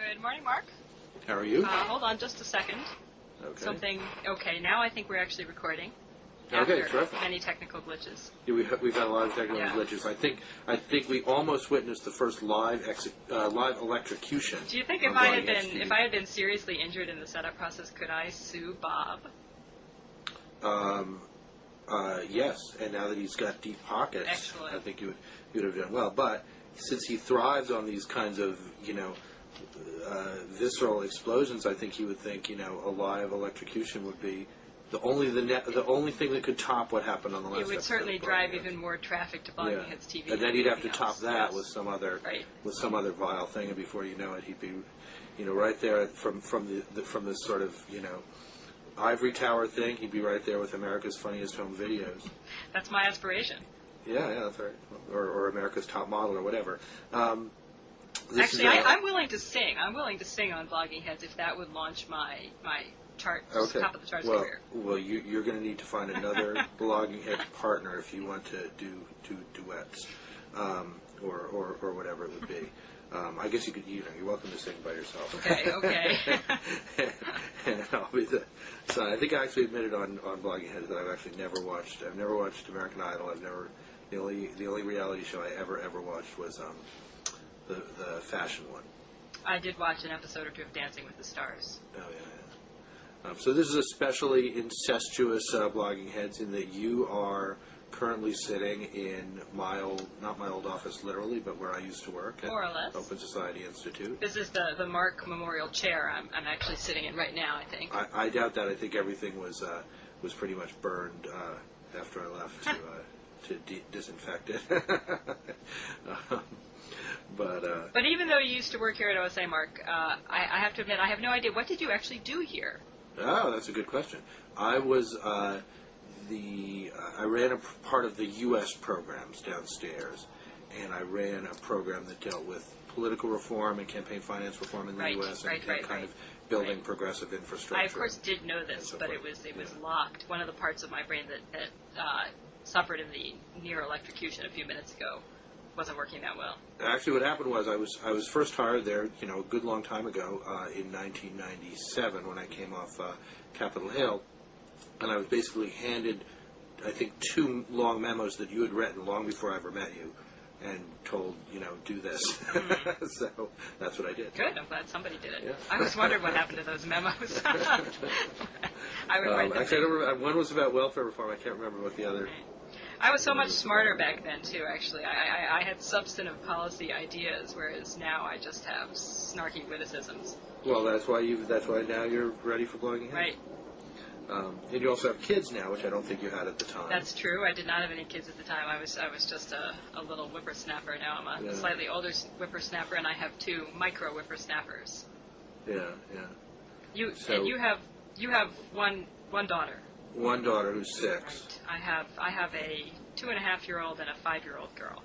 Good morning, Mark. How are you? Hold on just a second. Okay. Okay, now I think we're actually recording. Okay, After terrific. many technical glitches. Yeah, we've had a lot of technical glitches. I think we almost witnessed the first live electrocution. Do you think if I had been seriously injured in the setup process, could I sue Bob? Yes, and now that he's got deep pockets, Excellent. I think you would have done well. But since he thrives on these kinds of visceral explosions, I think he would think a live electrocution would be the only thing that could top what happened on the last episode. It would certainly drive even more traffic to Blogging Heads TV. And then he'd have to top that with some other vile thing, and before you know it, he'd be, right there from this sort of ivory tower thing. He'd be right there with America's Funniest Home Videos. That's my aspiration. Yeah, that's right. Or America's Top Model or whatever. Actually, I'm willing to sing. I'm willing to sing on Blogging Heads if that would launch my chart, top of the charts career. Well, you're going to need to find another Blogging Heads partner if you want to do duets, or whatever it would be. I guess you could, you're welcome to sing by yourself. Okay. And I'll be so I think I actually admitted on Blogging Heads that I've actually never watched American Idol. The only reality show I ever watched was the fashion one. I did watch an episode or two of Dancing with the Stars. Oh yeah. So this is especially incestuous Blogging Heads in that you are currently sitting in not my old office literally, but where I used to work at More or less. Open Society Institute. This is the Mark Memorial chair I'm actually sitting in right now, I think. I doubt that. I think everything was pretty much burned after I left to disinfect it. But even though you used to work here at OSA, Mark, I have to admit, I have no idea. What did you actually do here? Oh, that's a good question. I was I ran a part of the U.S. programs downstairs, and I ran a program that dealt with political reform and campaign finance reform in the U.S. and kind of building progressive infrastructure. I, of course, did know this, but it was locked. One of the parts of my brain that suffered in the near electrocution a few minutes ago wasn't working that well. Actually, what happened was I was first hired there, a good long time ago, in 1997 when I came off Capitol Hill, and I was basically handed, I think, 2 long memos that you had written long before I ever met you, and told, do this. So that's what I did. Good. I'm glad somebody did it. Yeah. I was wondering what happened to those memos. I would write them. Actually, I don't remember. One was about welfare reform. I can't remember what the other. I was so much smarter back then, too, actually. I had substantive policy ideas, whereas now I just have snarky witticisms. Well, that's why now you're ready for Blogging Heads. Right. And you also have kids now, which I don't think you had at the time. That's true. I did not have any kids at the time. I was just a little whippersnapper. Now I'm a slightly older whippersnapper, and I have 2 micro whippersnappers. Yeah. And you have one daughter. One daughter who's 6. Right. I have a 2.5-year-old and a 5-year-old girl.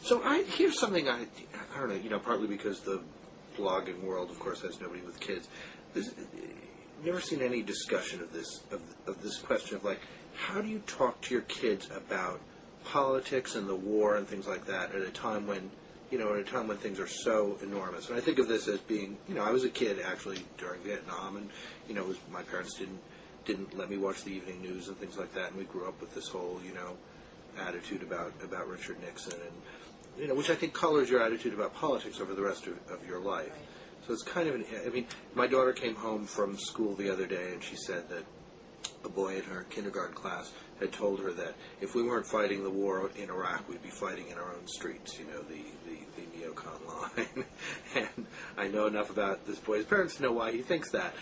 So here's something I don't know. Partly because the blogging world, of course, has nobody with kids. Never seen any discussion of this question of like, how do you talk to your kids about politics and the war and things like that at a time when things are so enormous? And I think of this as being, I was a kid actually during Vietnam, and my parents didn't let me watch the evening news and things like that, and we grew up with this whole attitude about Richard Nixon, and which I think colors your attitude about politics over the rest of your life. Right. So it's kind of my daughter came home from school the other day, and she said that a boy in her kindergarten class had told her that if we weren't fighting the war in Iraq, we'd be fighting in our own streets, the neocon line. And I know enough about this boy's parents to know why he thinks that.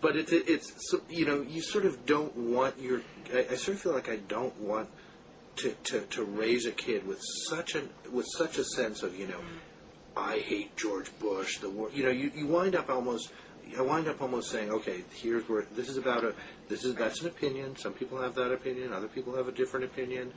But it's you sort of don't want I sort of feel like I don't want to raise a kid with such a sense of I hate George Bush, the war. You wind up almost saying, okay, here's where this is about that's an opinion. Some people have that opinion, other people have a different opinion.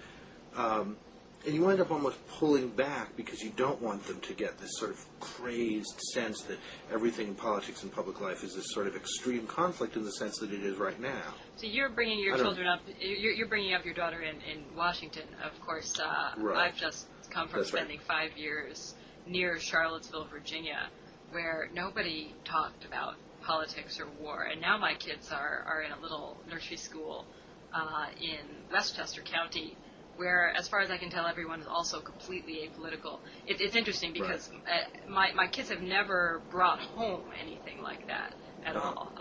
And you wind up almost pulling back because you don't want them to get this sort of crazed sense that everything in politics and public life is this sort of extreme conflict in the sense that it is right now. So you're bringing your children up. You're bringing up your daughter in Washington, of course. Right. I've just come from spending 5 years near Charlottesville, Virginia, where nobody talked about politics or war, and now my kids are in a little nursery school in Westchester County, where, as far as I can tell, everyone is also completely apolitical. It's interesting because my kids have never brought home anything like that at all.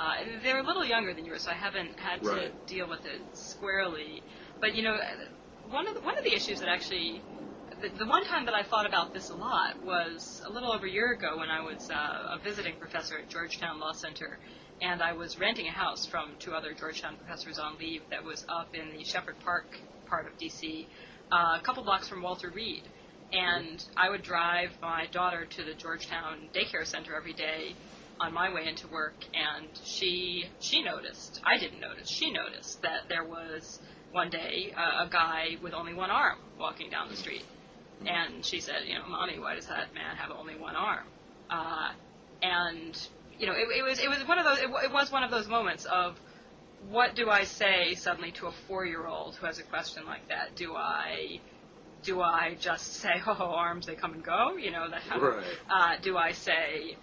They're a little younger than yours, so I haven't had to deal with it squarely. But one of the issues that actually, the one time that I thought about this a lot was a little over a year ago when I was a visiting professor at Georgetown Law Center, and I was renting a house from 2 other Georgetown professors on leave that was up in the Shepherd Park part of D.C., a couple blocks from Walter Reed. And I would drive my daughter to the Georgetown daycare center every day on my way into work, and she noticed, I didn't notice, she noticed that there was one day a guy with only one arm walking down the street. And she said, Mommy, why does that man have only one arm? And it was one of those moments of, what do I say suddenly to a 4-year-old who has a question like that? Do I just say, oh, arms, they come and go? Do I say,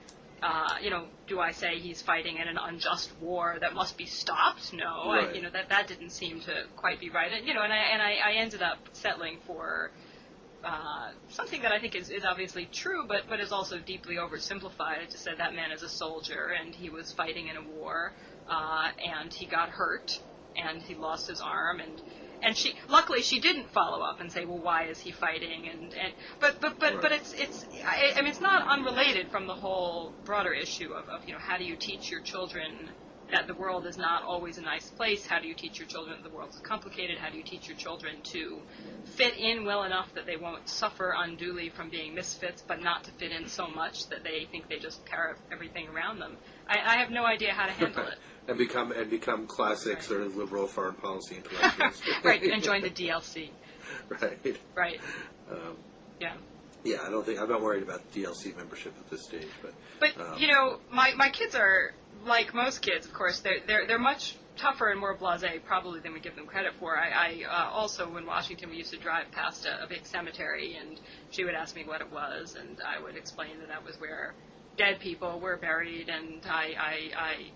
do I say he's fighting in an unjust war that must be stopped? No, that didn't seem to quite be right. And I ended up settling for something that I think is obviously true, but is also deeply oversimplified. It just said that man is a soldier, and he was fighting in a war, and he got hurt, and he lost his arm, and she, luckily, she didn't follow up and say, well, why is he fighting? But it's not unrelated from the whole broader issue of how do you teach your children that the world is not always a nice place? How do you teach your children that the world is complicated? How do you teach your children to fit in well enough that they won't suffer unduly from being misfits, but not to fit in so much that they think they just parrot everything around them? I have no idea how to handle it. And become classic sort of liberal foreign policy intellectuals. Right, and join the DLC. Right. Yeah, I'm not worried about DLC membership at this stage, but my kids are like most kids, of course. They're much tougher and more blasé probably than we give them credit for. I also, in Washington, we used to drive past a big cemetery, and she would ask me what it was, and I would explain that was where dead people were buried, and I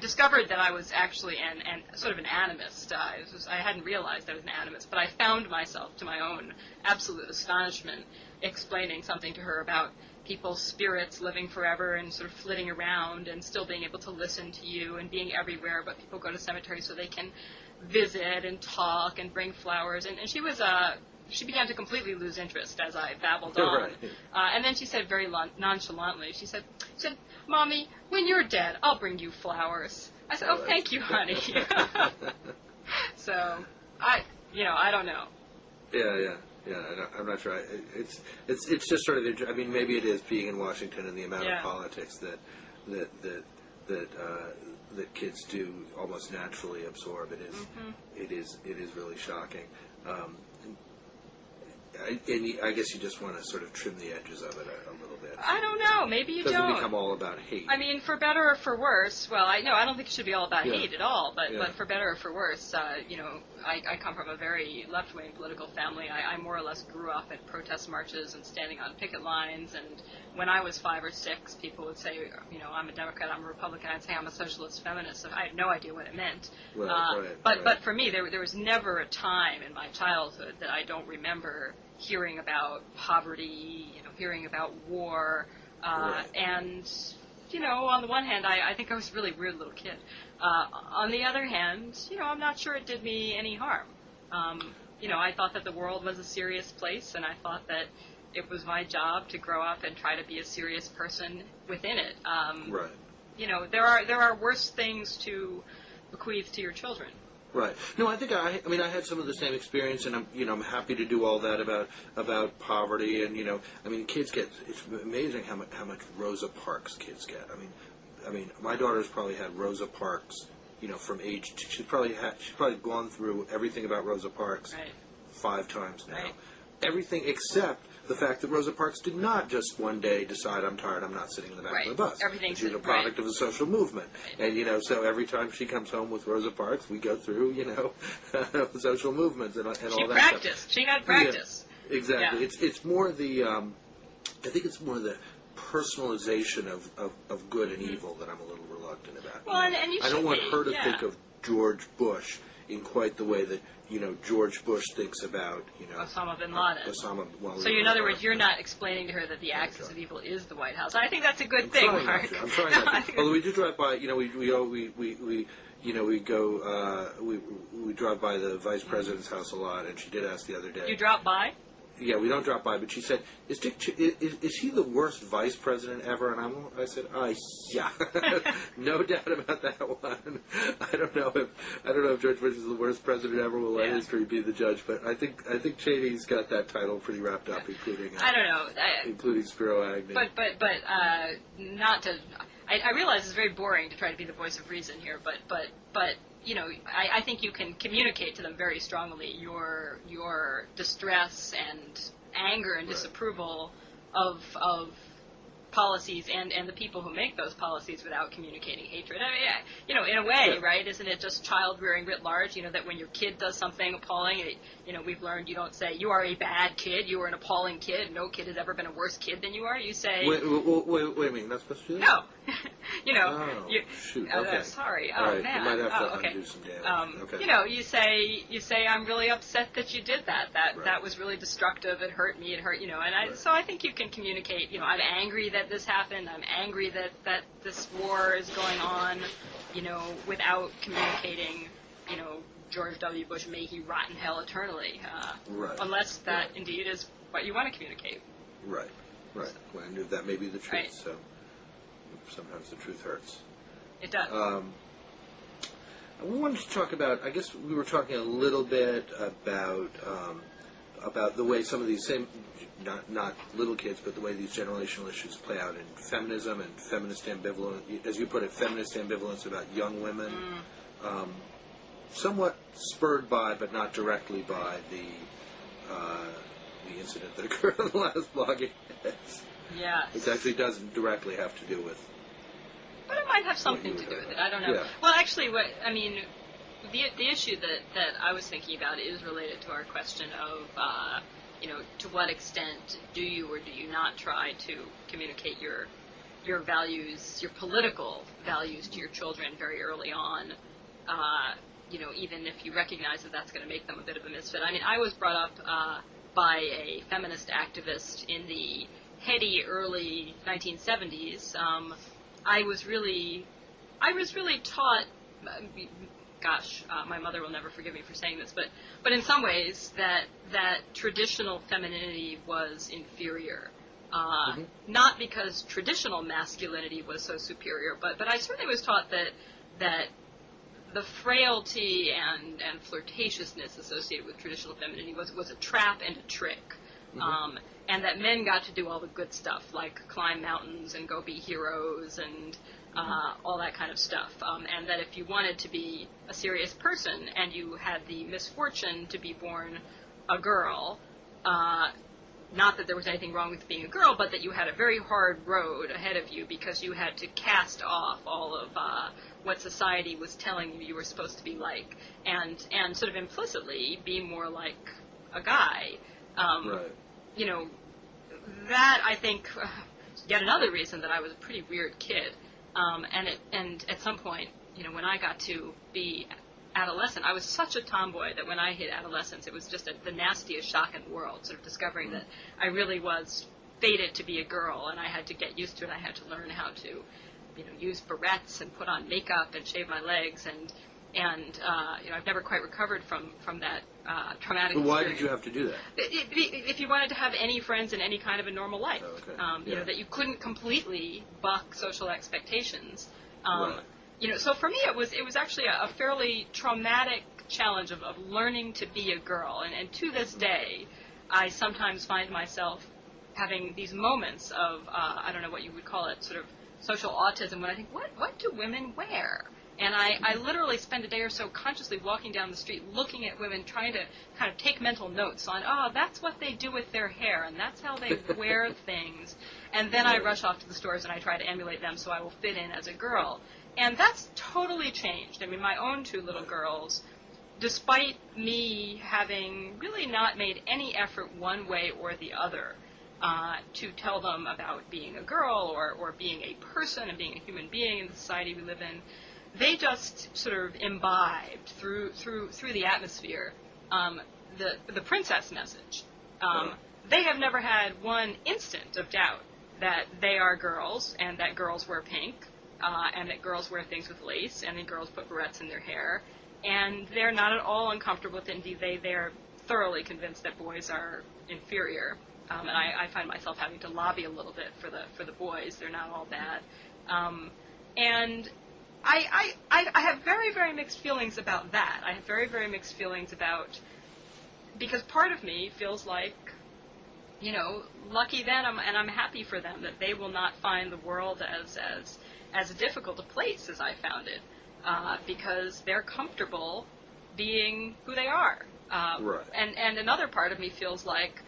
discovered that I was actually sort of an animist. I hadn't realized I was an animist, but I found myself, to my own absolute astonishment, explaining something to her about people's spirits living forever and sort of flitting around and still being able to listen to you and being everywhere, but people go to cemeteries so they can visit and talk and bring flowers. And she began to completely lose interest as I babbled on. And then she said very nonchalantly, she said, Mommy, when you're dead, I'll bring you flowers. I said, oh, thank you, honey. So, I don't know. Yeah, I'm not sure. It's just sort of interesting. I mean, maybe it is being in Washington and the amount of politics that kids do almost naturally absorb. It is really shocking. I guess you just want to sort of trim the edges of it a little bit. I don't know. Maybe you don't. It doesn't become all about hate. I mean, for better or for worse, well, I don't think it should be all about hate at all, but for better or for worse, I come from a very left-wing political family. I more or less grew up at protest marches and standing on picket lines, and when I was 5 or 6, people would say, I'm a Democrat, I'm a Republican. I'd say I'm a socialist feminist. So I had no idea what it meant. But for me, there was never a time in my childhood that I don't remember hearing about poverty, hearing about war, and, on the one hand, I think I was a really weird little kid. On the other hand, I'm not sure it did me any harm. I thought that the world was a serious place, and I thought that it was my job to grow up and try to be a serious person within it. There are worse things to bequeath to your children. Right. No, I think I had some of the same experience, and I'm happy to do all that about poverty, and kids get, it's amazing how much Rosa Parks kids get. I mean, my daughter's probably had Rosa Parks, from age, she's probably gone through everything about Rosa Parks 5 times now. Everything except the fact that Rosa Parks did not just one day decide, I'm tired, I'm not sitting in the back of the bus. She's a product of the social movement. And, so every time she comes home with Rosa Parks, we go through, social movements and all that stuff. She had practice. Yeah, exactly. Yeah. It's more the, I think it's more the personalization of good and evil that I'm a little reluctant about. Well, and you I don't want her to yeah. think of George Bush in quite the way that George Bush thinks about Osama bin Laden. So in other words, you're not explling to her that the axis of evil is the White House. I think that's a good thing, Mark. I'm trying not to. Although we do drive by, we drive by the vice president's house a lot, and she did ask the other day. You drop by? Yeah, we don't drop by, but she said, "Is he the worst vice president ever?" And I said, "Yeah, no doubt about that one." I don't know if George Bush is the worst president ever. We'll let history be the judge. But I think Cheney's got that title pretty wrapped up, including I don't know, including Spiro Agnew. But not to. I realize it's very boring to try to be the voice of reason here, but I think you can communicate to them very strongly your distress and anger and disapproval of policies and the people who make those policies without communicating hatred. I mean, in a way, right? Isn't it just child rearing writ large? That when your kid does something appalling, we've learned you don't say you are a bad kid, you are an appalling kid. No kid has ever been a worse kid than you are. You say, wait a minute, not supposed to do that? No. Oh, shoot. Okay. Sorry. All right. Man. You might have to okay. undo some damage. Okay. You say I'm really upset that you did that. That was really destructive. It hurt me. It hurt. So I think you can communicate. I'm angry that this happened. I'm angry that this war is going on. Without communicating. George W. Bush, may he rot in hell eternally. Unless that indeed is what you want to communicate. Right. Well, I knew that may be the truth. Right. So sometimes the truth hurts. It does. We wanted to talk about. I guess we were talking a little bit about the way some of these same, not little kids, but the way these generational issues play out in feminism and feminist ambivalence, as you put it, feminist ambivalence about young women. Somewhat spurred by, but not directly by, the incident that occurred on the last blogging. Yeah. It actually doesn't directly have to do with. But it might have something to do with it. I don't know. Yeah. Well, actually, the issue that I was thinking about is related to our question of, to what extent do you or do you not try to communicate your values, your political values to your children very early on, even if you recognize that that's going to make them a bit of a misfit. I mean, I was brought up by a feminist activist in the heady early 1970s. I was really taught. My mother will never forgive me for saying this, but in some ways that traditional femininity was inferior. Not because traditional masculinity was so superior, but I certainly was taught that the frailty and flirtatiousness associated with traditional femininity was a trap and a trick. And that men got to do all the good stuff, like climb mountains and go be heroes and all that kind of stuff. And that if you wanted to be a serious person and you had the misfortune to be born a girl, not that there was anything wrong with being a girl, but that you had a very hard road ahead of you because you had to cast off all of what society was telling you were supposed to be like, and sort of implicitly be more like a guy. That I think yet another reason that I was a pretty weird kid. And at some point, when I got to be adolescent, I was such a tomboy that when I hit adolescence, it was just the nastiest shock in the world, sort of discovering that I really was fated to be a girl, and I had to get used to it. I had to learn how to, use barrettes and put on makeup and shave my legs, and I've never quite recovered from that traumatic experience. Why did you have to do that? If you wanted to have any friends in any kind of a normal life, that you couldn't completely buck social expectations. So for me, it was actually a fairly traumatic challenge of learning to be a girl, and to this day, I sometimes find myself having these moments of I don't know what you would call it, sort of social autism, when I think, what do women wear? And I literally spend a day or so consciously walking down the street looking at women, trying to kind of take mental notes on, that's what they do with their hair, and that's how they wear things. And then I rush off to the stores and I try to emulate them so I will fit in as a girl. And that's totally changed. I mean, my own two little girls, despite me having really not made any effort one way or the other to tell them about being a girl or being a person and being a human being in the society we live in. They just sort of imbibed through the atmosphere the princess message. They have never had one instant of doubt that they are girls and that girls wear pink and that girls wear things with lace and that girls put barrettes in their hair. And they're not at all uncomfortable with it. Indeed, they're thoroughly convinced that boys are inferior. And I find myself having to lobby a little bit for the boys. They're not all bad. And I have very, very mixed feelings about that. I have very, very mixed feelings about, because part of me feels like, lucky them, and I'm happy for them that they will not find the world as difficult a place as I found it, because they're comfortable being who they are. Right. And another part of me feels like,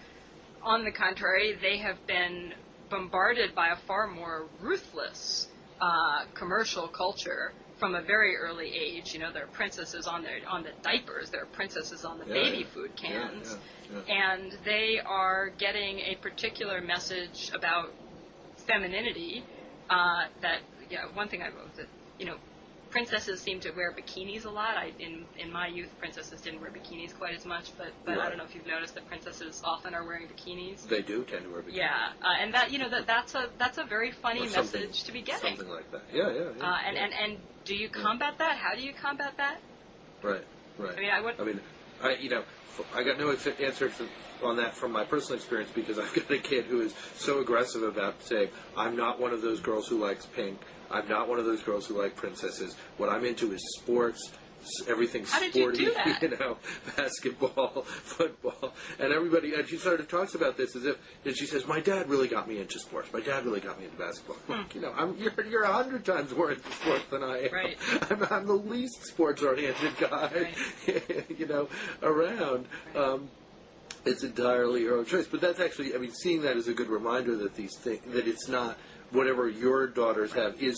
on the contrary, they have been bombarded by a far more ruthless commercial culture from a very early age. There are princesses on the diapers, there are princesses on the baby food cans, and they are getting a particular message about femininity. One thing I wrote that princesses seem to wear bikinis a lot. In my youth, princesses didn't wear bikinis quite as much, but Right. I don't know if you've noticed that princesses often are wearing bikinis. They do tend to wear bikinis. Yeah, and that's a very funny message to be getting. Something like that. Yeah. And do you combat that? How do you combat that? Right. I I got no answer on that from my personal experience, because I've got a kid who is so aggressive about saying, I'm not one of those girls who likes pink. I'm not one of those girls who like princesses. What I'm into is sports. Everything's How did sporty, you do that? Basketball, football, and everybody. And she sort of talks about this as if, and she says, "My dad really got me into sports. My dad really got me into basketball." You're 100 times more into sports than I am. Right. I'm the least sports-oriented guy, Right. Around. It's entirely your own choice. But that's actually, seeing that is a good reminder that that it's not. Whatever your daughters have is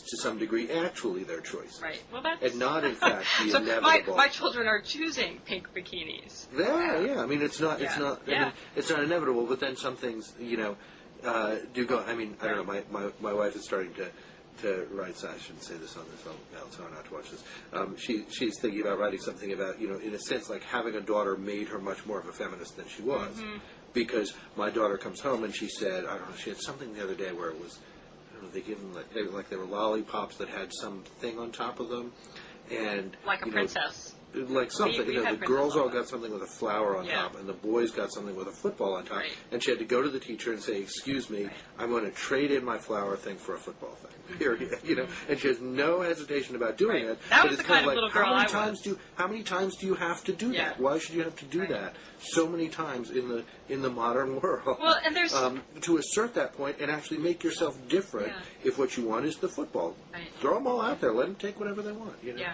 to some degree actually their choice. Right. Well, that's... And not, in fact, the so inevitable. my children are choosing pink bikinis. Yeah. It's not. Yeah. It's not inevitable. But then some things, do go. I don't know. My wife is starting to write. I shouldn't say this on this. I'll tell her not to watch this. She's thinking about writing something about, in a sense, like having a daughter made her much more of a feminist than she was. Mm-hmm. Because my daughter comes home and she said, I don't know, she had something the other day where it was, I don't know, they give them they were lollipops that had some thing on top of them, and like a princess. Like something, the girls all got something with a flower on Yeah. top, and the boys got something with a football on top. Right. And she had to go to the teacher and say, "Excuse me, Right. I'm going to trade in my flower thing for a football thing." Period. And she has no hesitation about doing Right. it. That but was it's the kind of like, little girl how many I times was. how many times do you have to do Yeah. that? Why should you have to do Right. that so many times in the modern world? Well, and there's to assert that point and actually make yourself different. Yeah. If what you want is the football, Right. throw them all out there. Let them take whatever they want. Yeah.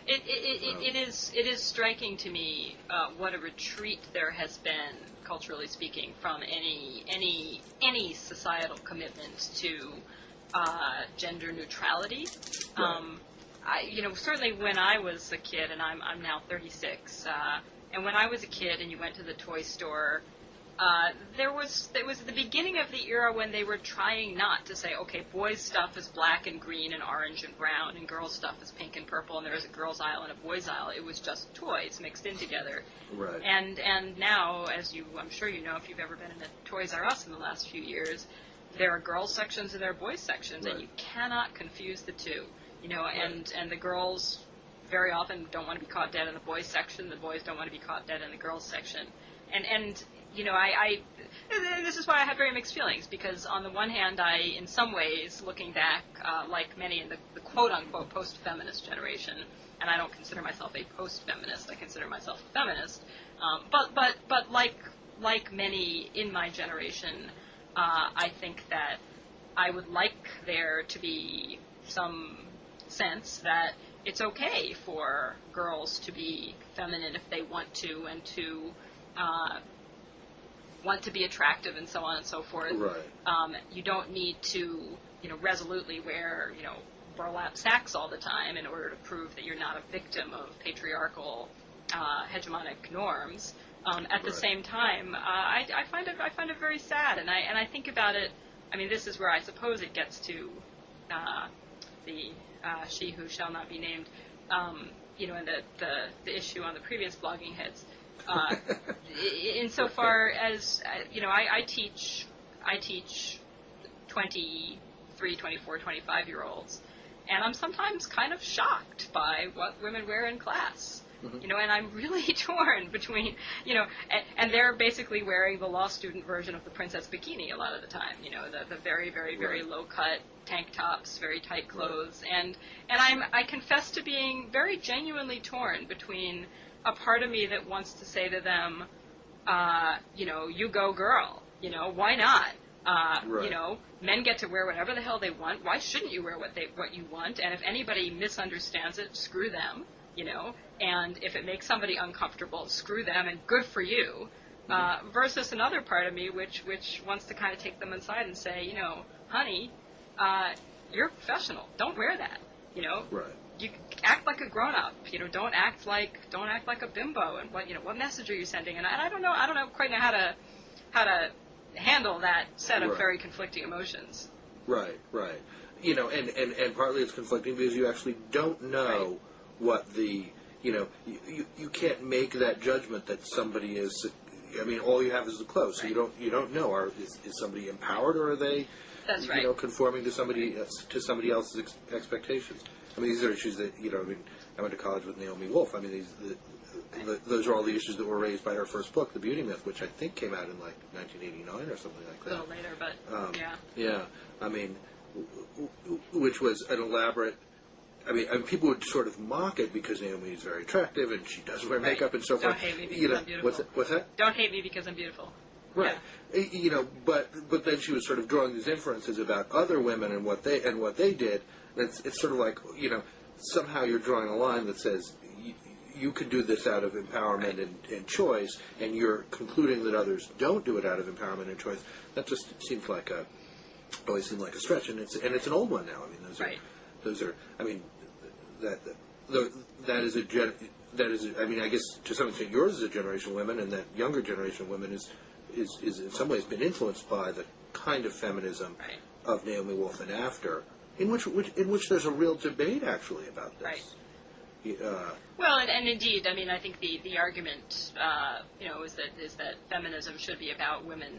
It is striking to me what a retreat there has been, culturally speaking, from any societal commitment to gender neutrality. Right. Certainly when I was a kid, and I'm now 36, and when I was a kid and you went to the toy store, it was the beginning of the era when they were trying not to say, okay, boys' stuff is black and green and orange and brown, and girls' stuff is pink and purple, and there's a girls' aisle and a boys' aisle. It was just toys mixed in together. Right. And now, as I'm sure you know, if you've ever been in a Toys R Us in the last few years, there are girls' sections and there are boys' sections, Right. and you cannot confuse the two. Right. And the girls very often don't want to be caught dead in the boys' section. The boys don't want to be caught dead in the girls' section. And this is why I have very mixed feelings, because on the one hand, in some ways, looking back, like many in the quote-unquote post-feminist generation, and I don't consider myself a post-feminist, I consider myself a feminist, but like many in my generation, I think that I would like there to be some sense that it's okay for girls to be feminine if they want to, and to want to be attractive and so on and so forth. Right. You don't need to, resolutely wear, burlap sacks all the time in order to prove that you're not a victim of patriarchal, hegemonic norms. At the same time, I find it very sad, and I think about it. I mean, this is where I suppose it gets to the she who shall not be named. And the issue on the previous blogging hits. Insofar as I teach 23, 24, 25-year-olds, and I'm sometimes kind of shocked by what women wear in class. And I'm really torn between, and they're basically wearing the law student version of the princess bikini a lot of the time, the very, very, very low-cut tank tops, very tight clothes, and I confess to being very genuinely torn between a part of me that wants to say to them, you go girl, why not? Men get to wear whatever the hell they want. Why shouldn't you wear what you want? And if anybody misunderstands it, screw them. And if it makes somebody uncomfortable, screw them, and good for you. Versus another part of me which wants to kind of take them inside and say, honey, you're a professional. Don't wear that. Right. You act like a grown-up. Don't act like a bimbo. And what message are you sending? And I don't quite know how to handle that set of very conflicting emotions. Right. And partly it's conflicting because you actually don't know what the, you can't make that judgment that somebody is, all you have is the clothes, so you don't know, is somebody empowered, or are they, conforming to somebody else's expectations? These are issues that, I went to college with Naomi Wolf. Those are all the issues that were raised by her first book, The Beauty Myth, which I think came out in 1989 or something like that. A little later, but which was an elaborate. People would sort of mock it because Naomi is very attractive and she does wear makeup and so forth. Don't hate me because I'm beautiful. What's that? Don't hate me because I'm beautiful. Right. Yeah. But then she was sort of drawing these inferences about other women and what they did. And it's sort of like, somehow you're drawing a line that says you could do this out of empowerment and choice, and you're concluding that others don't do it out of empowerment and choice. That just always seemed like a stretch, and it's an old one now. That is I guess to some extent yours is a generation of women, and that younger generation of women is in some ways been influenced by the kind of feminism of Naomi Wolf and after, in which there's a real debate actually about this. Right. Well, and indeed, I think the argument, is that feminism should be about women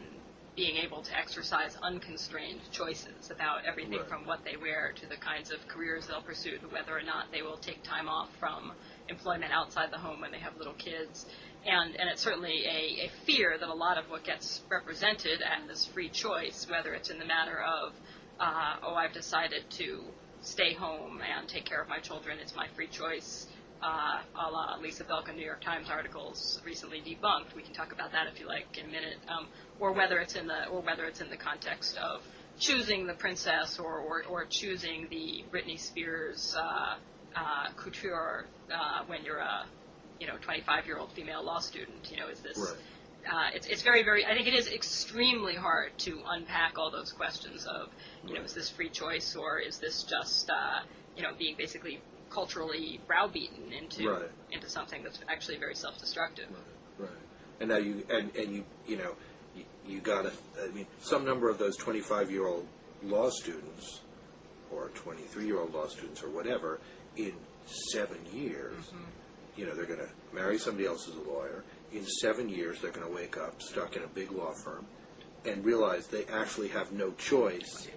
being able to exercise unconstrained choices about everything from what they wear to the kinds of careers they'll pursue, to whether or not they will take time off from employment outside the home when they have little kids. And it's certainly a fear that a lot of what gets represented as free choice, whether it's in the matter of, I've decided to stay home and take care of my children, it's my free choice, a la Lisa Belkin New York Times articles recently debunked. We can talk about that if you like in a minute. Or whether it's in the context of choosing the princess or choosing the Britney Spears couture when you're a 25-year-old female law student. Is this? Right. It's very, very. I think it is extremely hard to unpack all those questions of, is this free choice, or is this just being basically culturally browbeaten into something that's actually very self-destructive. Right. And now you got to. Some number of those 25-year-old law students, or 23-year-old law students, or whatever, in 7 years, they're going to marry somebody else as a lawyer. In 7 years, they're going to wake up stuck in a big law firm and realize they actually have no choice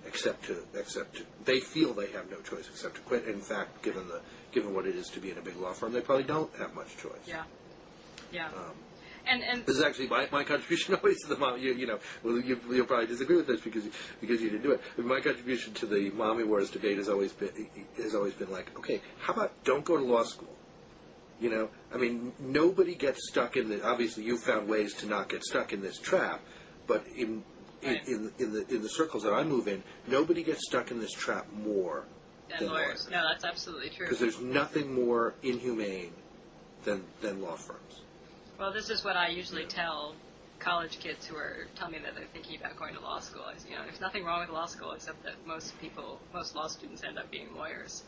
except to they feel they have no choice except to quit. In fact, given what it is to be in a big law firm, they probably don't have much choice. Yeah. And this is actually my contribution always to the mom. You'll probably disagree with this because you didn't do it. But my contribution to the mommy wars debate has always been like, okay, how about don't go to law school? Nobody gets stuck in the. Obviously, you found ways to not get stuck in this trap, but in the circles that I move in, nobody gets stuck in this trap more than lawyers. No, that's absolutely true. Because there's nothing more inhumane than law firms. Well, this is what I usually tell college kids who tell me that they're thinking about going to law school. There's nothing wrong with law school except that most law students end up being lawyers.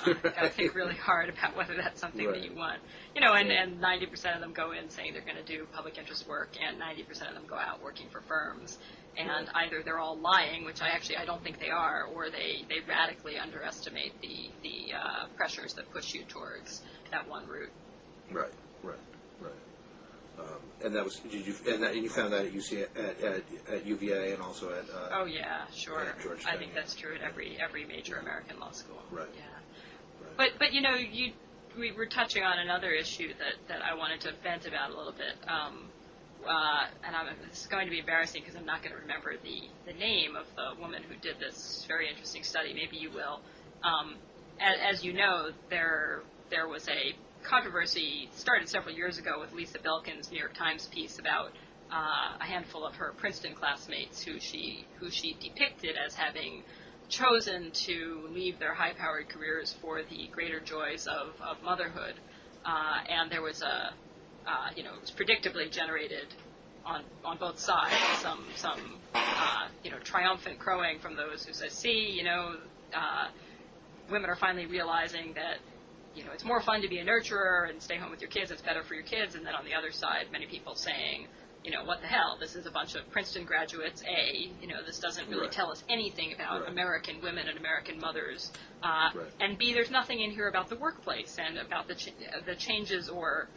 You got to think really hard about whether that's something that you want. And 90% of them go in saying they're going to do public interest work, and 90% of them go out working for firms. And either they're all lying, which I don't think they are, or they radically underestimate the pressures that push you towards that one route. Right. And that was and you found that at UC at UVA and also at oh yeah, sure. At Georgetown. I think that's true at every major American law school. Right. Yeah. Right. But we were touching on another issue that I wanted to vent about a little bit. And it's going to be embarrassing because I'm not going to remember the name of the woman who did this very interesting study. Maybe you will. As you know, there was a controversy started several years ago with Lisa Belkin's New York Times piece about a handful of her Princeton classmates who she depicted as having chosen to leave their high-powered careers for the greater joys of motherhood. And there was it was predictably generated on both sides some triumphant crowing from those who said, see, women are finally realizing that it's more fun to be a nurturer and stay home with your kids, it's better for your kids. And then on the other side, many people saying, what the hell, this is a bunch of Princeton graduates, this doesn't really tell us anything about American women and American mothers, and B, there's nothing in here about the workplace and about the changes or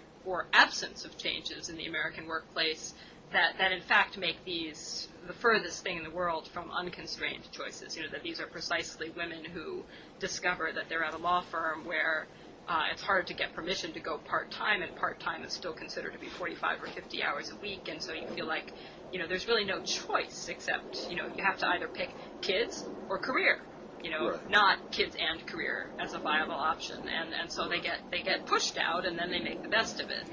absence of changes in the American workplace that in fact make these the furthest thing in the world from unconstrained choices, that these are precisely women who discover that they're at a law firm where it's hard to get permission to go part-time, and part-time is still considered to be 45 or 50 hours a week, and so you feel like, there's really no choice except, you have to either pick kids or career, not kids and career as a viable option, and so they get pushed out, and then they make the best of it.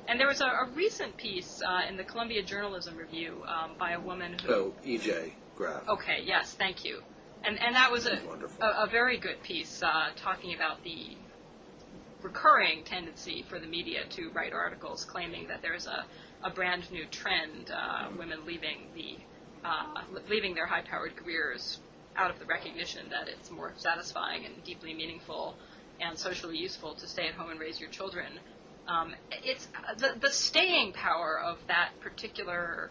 And there was a recent piece in the Columbia Journalism Review by a woman who... Oh, E.J. Graff. Okay, yes, thank you. And that was a very good piece talking about the recurring tendency for the media to write articles claiming that there's a brand new trend, women leaving their high-powered careers out of the recognition that it's more satisfying and deeply meaningful and socially useful to stay at home and raise your children. It's the staying power of that particular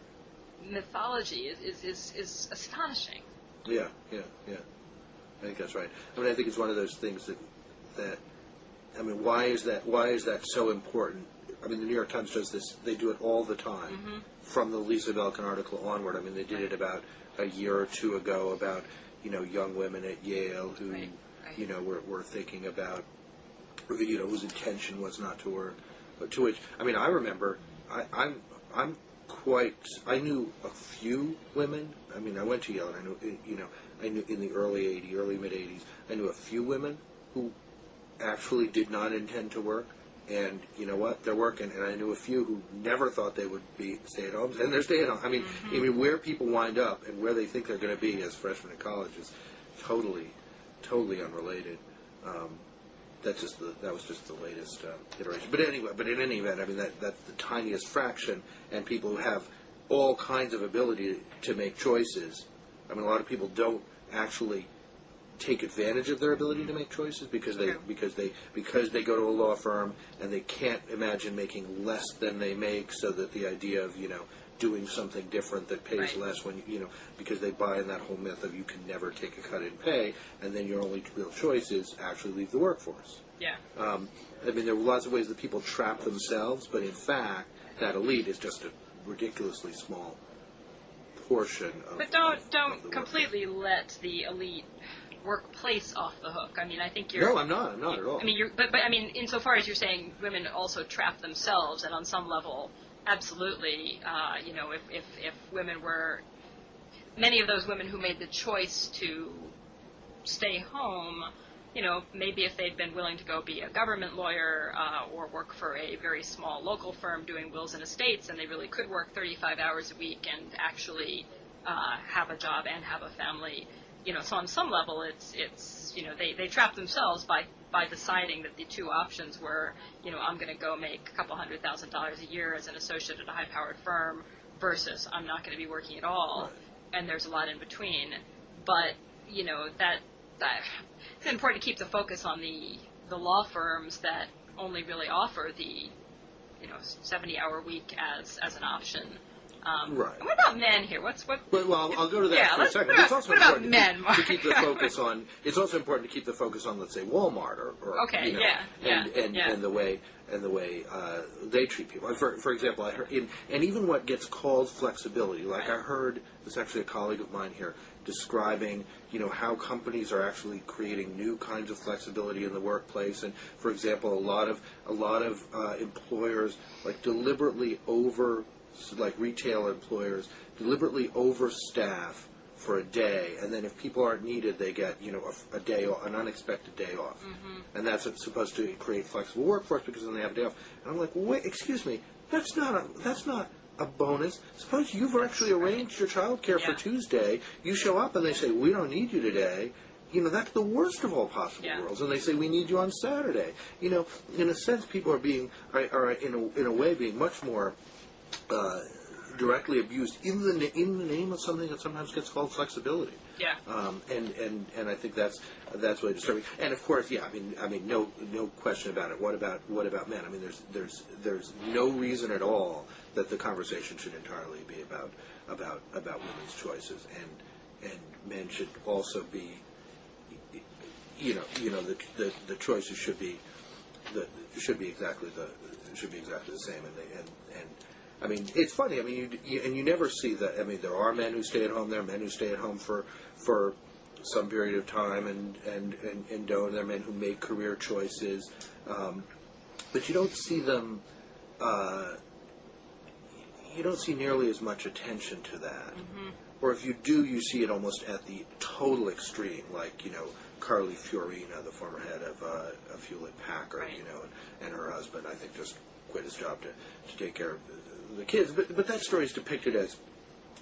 mythology is astonishing. Yeah. I think that's right. I think it's one of those things that why is that so important? The New York Times does this. They do it all the time, from the Lisa Belkin article onward. They did it about a year or two ago about, young women at Yale who, were thinking about, whose intention was not to work. But to which, I remember, I knew a few women. I went to Yale, and I knew in the early mid-'80s, I knew a few women who actually did not intend to work, and you know what, they're working, and I knew a few who never thought they would be stay-at-homes, and they're stay-at-home. Where people wind up and where they think they're going to be as freshmen in college is totally unrelated. That was just the latest iteration. But anyway, in any event, that's the tiniest fraction, and people who have all kinds of ability to make choices. A lot of people don't actually take advantage of their ability to make choices because they go to a law firm and they can't imagine making less than they make, so that the idea of doing something different that pays less when because they buy in that whole myth of you can never take a cut in pay, and then your only real choice is actually leave the workforce. Yeah. There are lots of ways that people trap themselves, but in fact that elite is just a ridiculously small portion of. But don't completely let the elite workplace off the hook. I think you're... No, I'm not at all. But insofar as you're saying women also trap themselves, and on some level, absolutely, if women were... Many of those women who made the choice to stay home, maybe if they'd been willing to go be a government lawyer or work for a very small local firm doing wills and estates, and they really could work 35 hours a week and actually have a job and have a family... So on some level, it's they trap themselves by deciding that the two options were, I'm going to go make a couple $100,000 a year as an associate at a high-powered firm versus I'm not going to be working at all, and there's a lot in between. But, it's important to keep the focus on the law firms that only really offer the 70-hour week as an option. Right. What about men here? What? Well, I'll go to that for a second. It's also what about important men? to keep the focus on. It's also important to keep the focus on, let's say, Walmart or okay, and the way they treat people. For example, I heard and even what gets called flexibility. Like I heard, there's actually a colleague of mine here describing, how companies are actually creating new kinds of flexibility in the workplace. And for example, a lot of employers deliberately like retail employers deliberately overstaff for a day, and then if people aren't needed, they get a day, an unexpected day off, and that's supposed to create flexible workforce because then they have a day off. And I'm like, wait, excuse me, that's not a bonus. Suppose you've actually arranged your child care for Tuesday, you show up and they say, we don't need you today. That's the worst of all possible worlds. And they say, we need you on Saturday. In a sense, people are in a way being much more directly abused in the name of something that sometimes gets called flexibility. Yeah. And I think that's really disturbing. And of course, no question about it. What about men? I mean, there's no reason at all that the conversation should entirely be about women's choices, and men should also be, the choices should be exactly the same, and I mean, it's funny. I mean, you never see that. I mean, there are men who stay at home. There are men who stay at home for some period of time and don't. There are men who make career choices, but you don't see them. You don't see nearly as much attention to that. Mm-hmm. Or if you do, you see it almost at the total extreme, like Carly Fiorina, the former head of Hewlett Packard, right. And her husband, I think, just quit his job to take care of the kids. But that story is depicted as,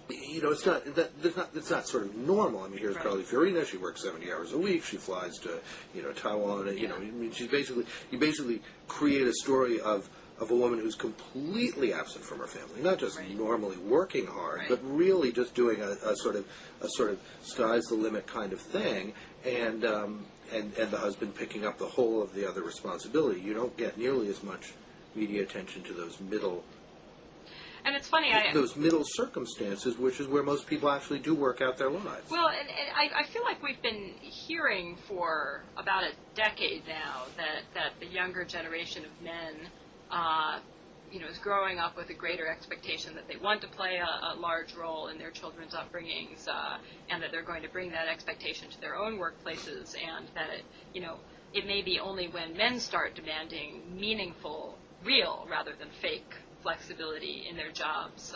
it's not sort of normal. I mean, here's right. Carly Fiorina. She works 70 hours a week. She flies to Taiwan. And, I mean, you basically create a story of a woman who's completely absent from her family, not just right. normally working hard, right. but really just doing a sort of sky's the limit kind of thing, and the husband picking up the whole of the other responsibility. You don't get nearly as much media attention to those middle. And it's funny, those middle circumstances, which is where most people actually do work out their lives. Well, and I feel like we've been hearing for about a decade now that the younger generation of men, is growing up with a greater expectation that they want to play a large role in their children's upbringings, and that they're going to bring that expectation to their own workplaces, and that it may be only when men start demanding meaningful, real rather than fake flexibility in their jobs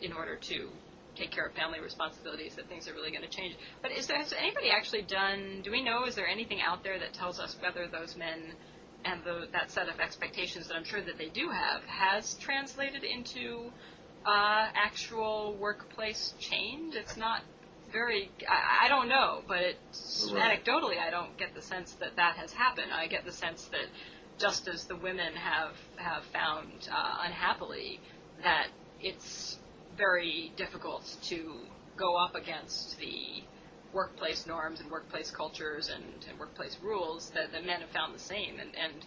in order to take care of family responsibilities that things are really going to change. But has anybody actually do we know, is there anything out there that tells us whether those men and that set of expectations that I'm sure that they do have has translated into actual workplace change? It's not very, I don't know, but right. Anecdotally I don't get the sense that has happened. I get the sense that just as the women have found unhappily that it's very difficult to go up against the workplace norms and workplace cultures and workplace rules, that the men have found the same, and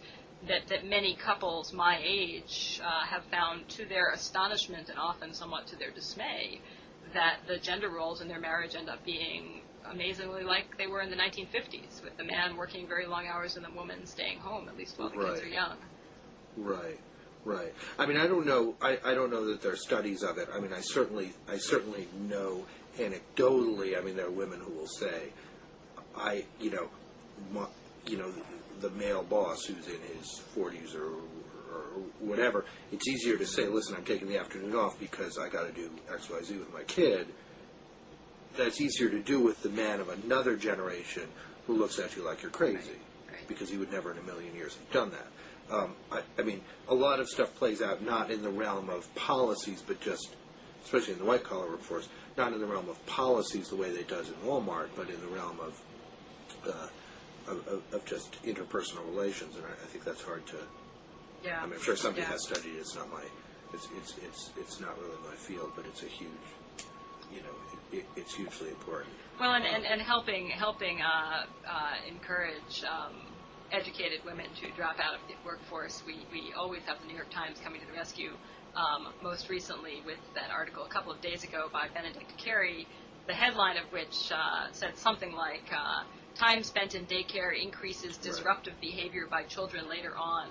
that many couples my age have found, to their astonishment and often somewhat to their dismay, that the gender roles in their marriage end up being amazingly like they were in the 1950s, with the man working very long hours and the woman staying home, at least while the kids are young. Right. I mean, I don't know that there are studies of it. I mean, I certainly know anecdotally. I mean, there are women who will say, the male boss who's in his 40s or whatever, it's easier to say, listen, I'm taking the afternoon off because I got to do X, Y, Z with my kid. That's easier to do with the man of another generation who looks at you like you're crazy, right. because he would never in a million years have done that. I mean, a lot of stuff plays out not in the realm of policies, but just, especially in the white-collar workforce, not in the realm of policies the way they does in Walmart, but in the realm of just interpersonal relations, and I think that's hard to. Yeah. I mean, I'm sure somebody has studied it. It's not my. It's not really my field, but it's a huge. it's hugely important. Well, and helping encourage educated women to drop out of the workforce. We always have the New York Times coming to the rescue. Most recently with that article a couple of days ago by Benedict Carey, the headline of which said something like, time spent in daycare increases disruptive behavior by children later on.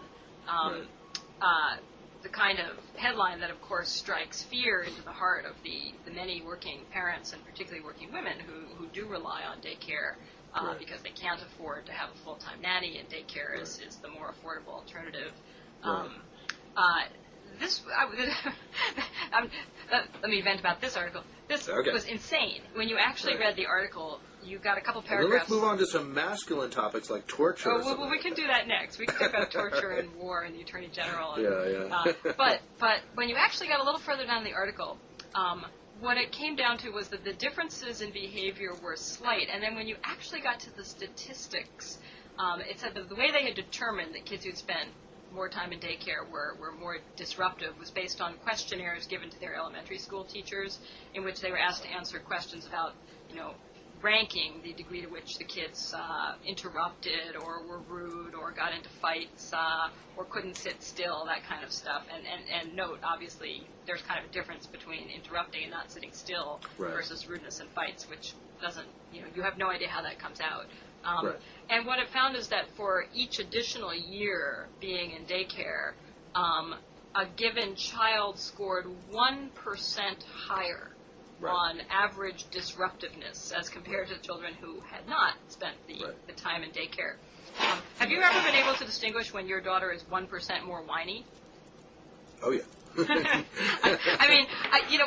The kind of headline that, of course, strikes fear into the heart of the many working parents, and particularly working women who do rely on daycare because they can't afford to have a full-time nanny, and daycare is the more affordable alternative. Let me vent about this article. This was insane. When you actually read the article, you got a couple paragraphs. Well, let's move on to some masculine topics like torture. Well, we can do that next. We can talk about torture and war and the Attorney General. And, but when you actually got a little further down the article, what it came down to was that the differences in behavior were slight. And then when you actually got to the statistics, it said that the way they had determined that kids who'd spent more time in daycare were more disruptive was based on questionnaires given to their elementary school teachers, in which they were asked to answer questions about, ranking the degree to which the kids interrupted or were rude or got into fights or couldn't sit still, that kind of stuff. And note, obviously, there's kind of a difference between interrupting and not sitting still versus rudeness and fights, which doesn't, you have no idea how that comes out. And what it found is that for each additional year being in daycare, a given child scored 1% higher on average disruptiveness as compared to children who had not spent the time in daycare. Have you ever been able to distinguish when your daughter is 1% more whiny? Oh, yeah. I mean,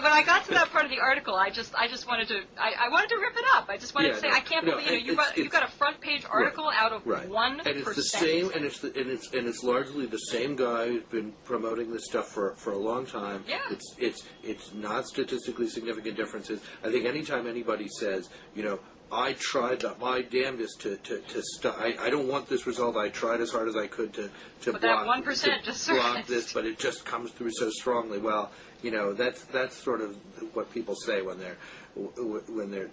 when I got to that part of the article, I just wanted to, I wanted to rip it up. I just wanted to say, I can't believe, you've got a front page article out of 1%. And it's the same, and it's largely the same guy who's been promoting this stuff for a long time. Yeah. It's not statistically significant differences. I think anytime anybody says, I tried my damnedest to stop. I don't want this result. I tried as hard as I could to but block, that 1% just block this, but it just comes through so strongly. Well, that's sort of what people say when they're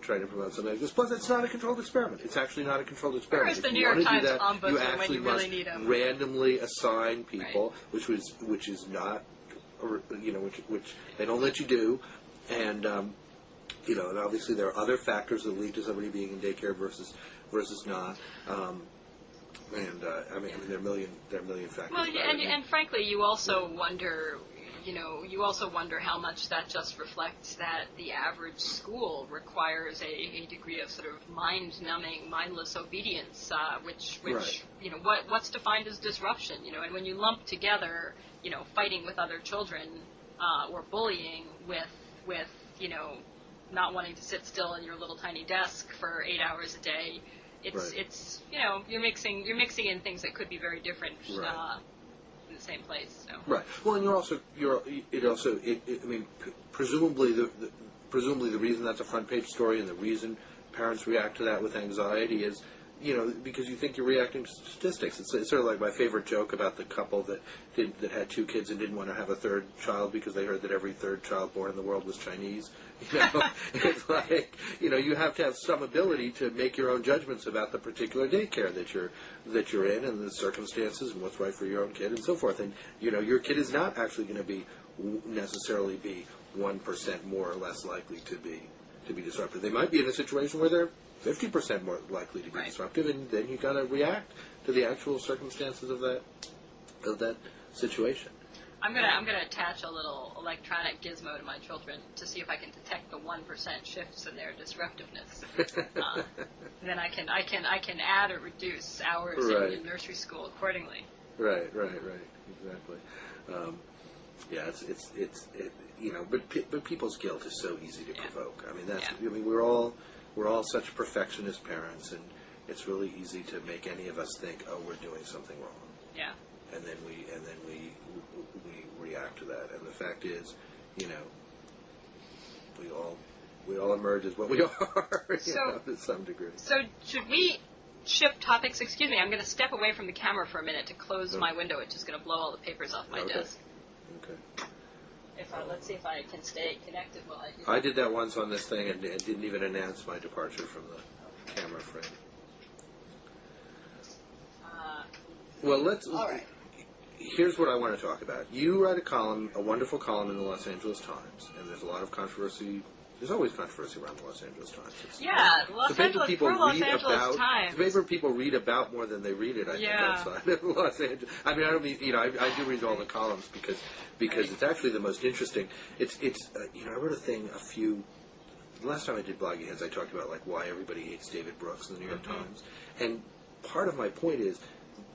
trying to promote something like this. Plus, it's not a controlled experiment. It's actually not a controlled experiment. Where's the New York Times ombudsman you actually when you really must need him? randomly assign people, which is not, which they don't let you do, and. And obviously there are other factors that lead to somebody being in daycare versus not. I mean, there are a million factors. Well, and frankly, you also wonder, how much that just reflects that the average school requires a degree of sort of mind-numbing, mindless obedience, which what's defined as disruption, and when you lump together, fighting with other children or bullying with not wanting to sit still in your little tiny desk for 8 hours a day, it's you're mixing in things that could be very different in the same place. So. Right. Well, and presumably the reason that's a front page story and the reason parents react to that with anxiety is, because you think you're reacting to statistics. It's sort of like my favorite joke about the couple that had 2 kids and didn't want to have a third child because they heard that every third child born in the world was Chinese. It's like, you have to have some ability to make your own judgments about the particular daycare that you're in and the circumstances and what's right for your own kid and so forth. And, your kid is not actually going to necessarily be 1% more or less likely to be disruptive. They might be in a situation where they're 50% more likely to be disruptive, and then you got to react to the actual circumstances of that situation. I'm gonna attach a little electronic gizmo to my children to see if I can detect the 1% shifts in their disruptiveness. Then I can add or reduce hours in nursery school accordingly. Right, exactly. But people's guilt is so easy to provoke. I mean, we're all such perfectionist parents, and it's really easy to make any of us think, oh, we're doing something wrong. Yeah. And then we react to that. And the fact is, we all emerge as what we are, to some degree. So should we shift topics? Excuse me, I'm going to step away from the camera for a minute to close my window. It's just going to blow all the papers off my desk. Okay. Let's see if I can stay connected while I do that. I did that once on this thing and didn't even announce my departure from the camera frame. Well, let's... All right. Here's what I want to talk about. You write a wonderful column in the Los Angeles Times, and there's a lot of controversy. There's always controversy around the Los Angeles Times. The Los Angeles Times. It's a paper people read about more than they read it, I think, outside of Los Angeles. I mean, I don't mean, I do read all the columns because it's actually the most interesting. I wrote a thing the last time I did Blogging Heads, I talked about, like, why everybody hates David Brooks in the New York Times. And part of my point is,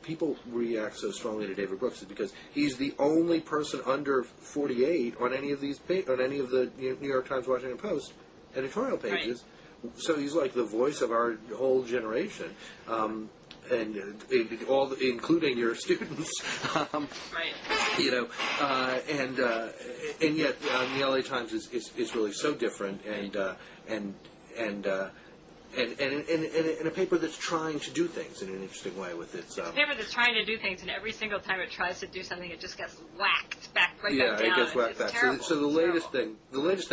people react so strongly to David Brooks is because he's the only person under 48 on any of the New York Times, Washington Post editorial pages. Right. So he's like the voice of our whole generation, including your students. Right. And yet the LA Times is really so different and a paper that's trying to do things in an interesting way with its... It's a paper that's trying to do things, and every single time it tries to do something, it just gets whacked back down. Yeah, it gets whacked back. Terrible. So the latest thing,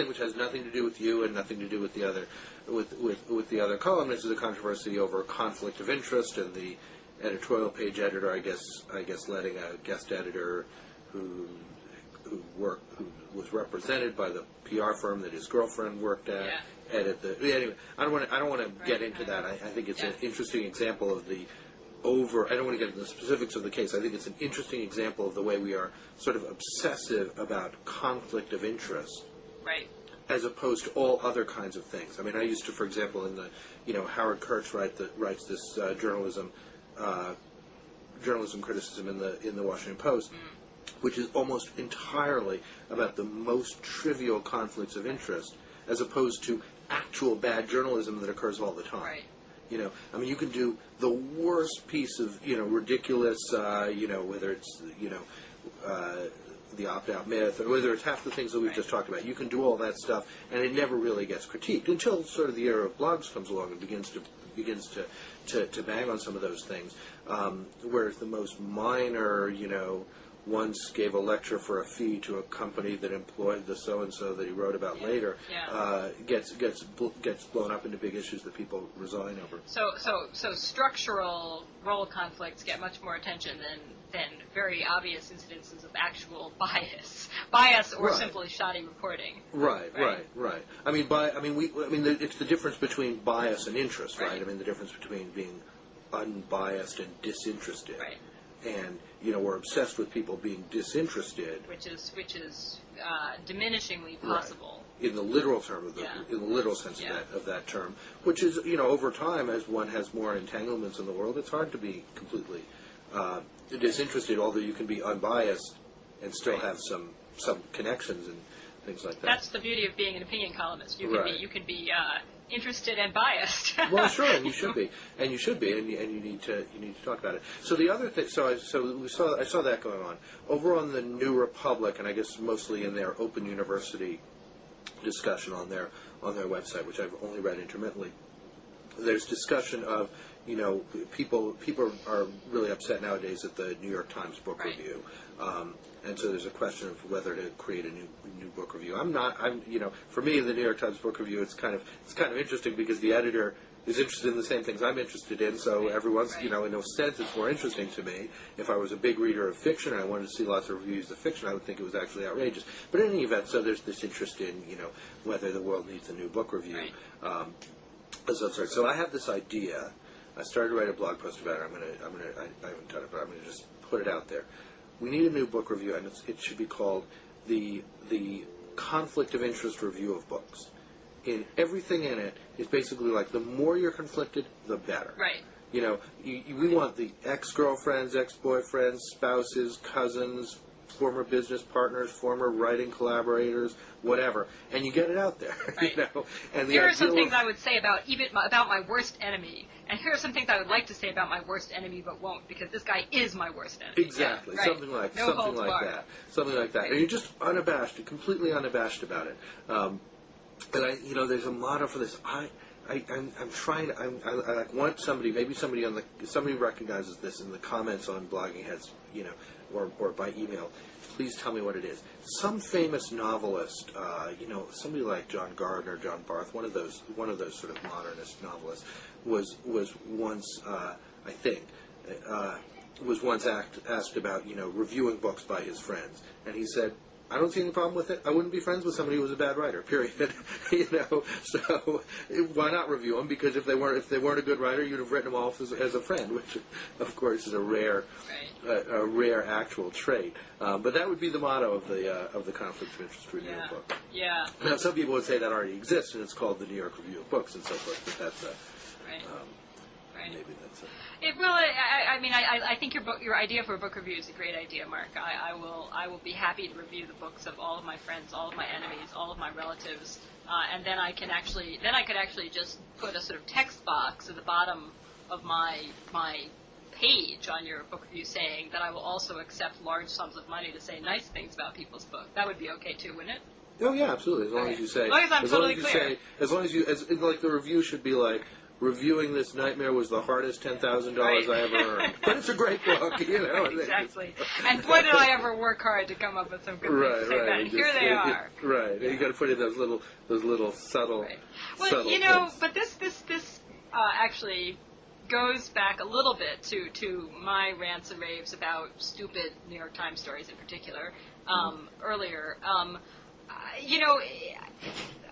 which has nothing to do with you and nothing to do with the other, with the other columnists, is a controversy over conflict of interest, and the editorial page editor, I guess, letting a guest editor who was represented by the PR firm that his girlfriend worked at. Yeah. Anyway, I don't want to get into that. I think it's an interesting example of I don't want to get into the specifics of the case. I think it's an interesting example of the way we are sort of obsessive about conflict of interest, right, as opposed to all other kinds of things. I mean, I used to, for example, in the Howard Kurtz writes this journalism criticism in the Washington Post, which is almost entirely about the most trivial conflicts of interest, as opposed to actual bad journalism that occurs all the time. Right. I mean, you can do the worst piece of, ridiculous, whether it's, the opt-out myth, or whether it's half the things that we've just talked about. You can do all that stuff, and it never really gets critiqued until sort of the era of blogs comes along and begins to bang on some of those things. Whereas the most minor, once gave a lecture for a fee to a company that employed the so-and-so that he wrote about later, gets blown up into big issues that people resign over. So structural role conflicts get much more attention than very obvious incidences of actual bias or simply shoddy reporting. Right. I mean, it's the difference between bias and interest, right? I mean, the difference between being unbiased and disinterested. Right. And we're obsessed with people being disinterested, which is diminishingly possible in the literal term in the literal sense of that term. Which is over time, as one has more entanglements in the world, it's hard to be completely disinterested. Although you can be unbiased and still have some connections and things like that. That's the beauty of being an opinion columnist. You can be interested and biased. Well, sure, and you should be, and you need to talk about it. So the other thing, I saw that going on over on the New Republic, and I guess mostly in their Open University discussion on their website, which I've only read intermittently. There's discussion of people are really upset nowadays at the New York Times book review. And so there's a question of whether to create a new book review. For me, the New York Times book review, it's kind of interesting because the editor is interested in the same things I'm interested in. So everyone's, in a sense, it's more interesting to me. If I was a big reader of fiction and I wanted to see lots of reviews of fiction, I would think it was actually outrageous. But in any event, so there's this interest in, whether the world needs a new book review. Right. So I have this idea. I started to write a blog post about it. I haven't done it, but I'm going to just put it out there. We need a new book review, and it should be called the conflict of interest review of books. In everything in it is basically like the more you're conflicted, the better. Right. We want the ex-girlfriends, ex-boyfriends, spouses, cousins, former business partners, former writing collaborators, whatever, and you get it out there. Right. And here are some things I would say about my worst enemy, and here are some things I would like to say about my worst enemy, but won't, because this guy is my worst enemy. Exactly, right. something like that. Right. And you're just unabashed, completely unabashed about it. And there's a motto for this. I'm trying. I want somebody. Maybe somebody recognizes this in the comments on Blogging Heads. or by email, please tell me what it is. Some famous novelist, somebody like John Gardner, John Barth, one of those sort of modernist novelists, was once, I think, was once asked about, reviewing books by his friends, and he said, I don't see any problem with it. I wouldn't be friends with somebody who was a bad writer. Period. So why not review them? Because if they weren't a good writer, you'd have written them off as a friend, which of course is a rare actual trait. But that would be the motto of the Conflict of Interest Review book. Yeah. Now some people would say that already exists, and it's called the New York Review of Books and so forth. But that's maybe that's I think your idea for a book review is a great idea, Mark. I will be happy to review the books of all of my friends, all of my enemies, all of my relatives, and then I could actually just put a sort of text box at the bottom of my page on your book review saying that I will also accept large sums of money to say nice things about people's book. That would be okay too, wouldn't it? Oh yeah, absolutely. As long as you say, as long as I'm totally clear. As long as the review should be like, reviewing this nightmare was the hardest $10,000 I ever earned. But it's a great book, Exactly. And boy, did I ever work hard to come up with some good things to say about it. And here they are. Right. Yeah. You got to put in those little subtle. Right. Well, subtle things. but this actually goes back a little bit to my rants and raves about stupid New York Times stories in particular earlier.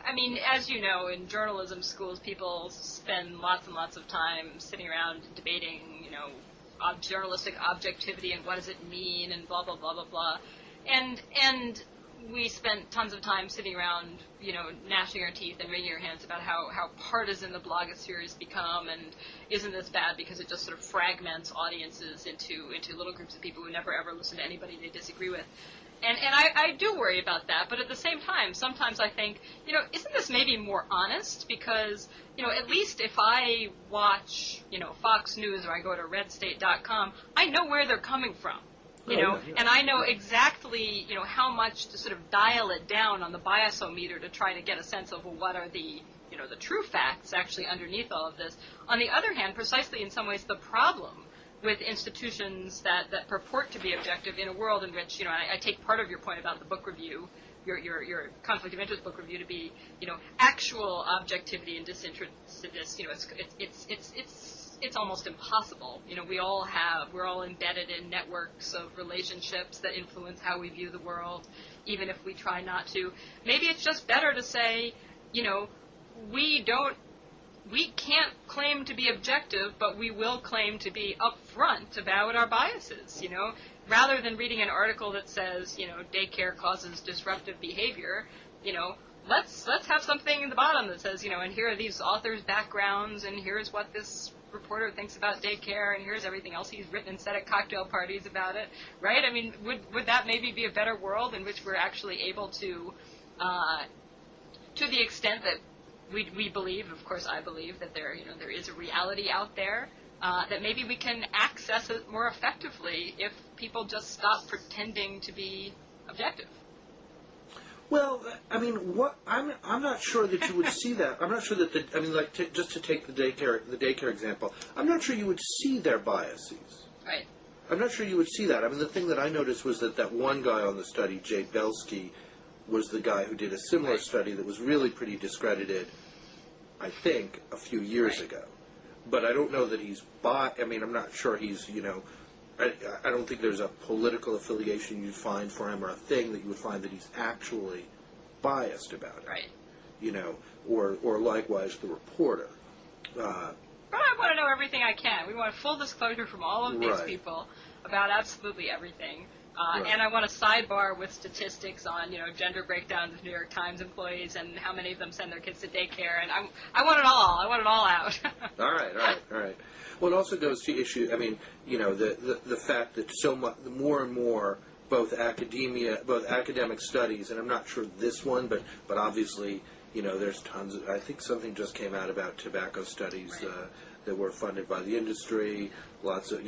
I mean, as you know, in journalism schools, people spend lots and lots of time sitting around debating, journalistic objectivity and what does it mean and blah, blah, blah, blah, blah. And we spent tons of time sitting around, gnashing our teeth and wringing our hands about how partisan the blogosphere has become, and isn't this bad because it just sort of fragments audiences into little groups of people who never ever listen to anybody they disagree with. And I do worry about that, but at the same time, sometimes I think, isn't this maybe more honest? Because, at least if I watch, Fox News or I go to redstate.com, I know where they're coming from, and I know exactly, how much to sort of dial it down on the biasometer to try to get a sense of, well, what are the, the true facts actually underneath all of this. On the other hand, precisely in some ways the problem with institutions that purport to be objective in a world in which, I take part of your point about the book review, your conflict of interest book review to be, actual objectivity and disinterestedness. It's almost impossible. We're all embedded in networks of relationships that influence how we view the world, even if we try not to. Maybe it's just better to say, we can't claim to be objective, but we will claim to be upfront about our biases, rather than reading an article that says, daycare causes disruptive behavior, let's have something in the bottom that says, and here are these authors' backgrounds, and here's what this reporter thinks about daycare, and here's everything else he's written and said at cocktail parties about it, right? I mean, would that maybe be a better world in which we're actually able to the extent that we believe, of course I believe, that there is a reality out there, that maybe we can access it more effectively if people just stop pretending to be objective. Well, I mean, I'm not sure that you would see that. I'm not sure that just to take the daycare example, I'm not sure you would see their biases. Right. I'm not sure you would see that. I mean, the thing that I noticed was that one guy on the study, Jay Belsky, was the guy who did a similar study that was really pretty discredited, I think, a few years ago. But I don't know that he's I'm not sure he's, I don't think there's a political affiliation you'd find for him or a thing that you would find that he's actually biased about it. Right. Or likewise the reporter. But I want to know everything I can. We want full disclosure from all of these people about absolutely everything. And I want a sidebar with statistics on, gender breakdowns of New York Times employees and how many of them send their kids to daycare. And I want it all. I want it all out. All right. Well, it also goes to issue. I mean, the fact that so much, more and more, both academic studies, and I'm not sure this one, but obviously, there's tons. I think something just came out about tobacco studies. That were funded by the industry. Lots of,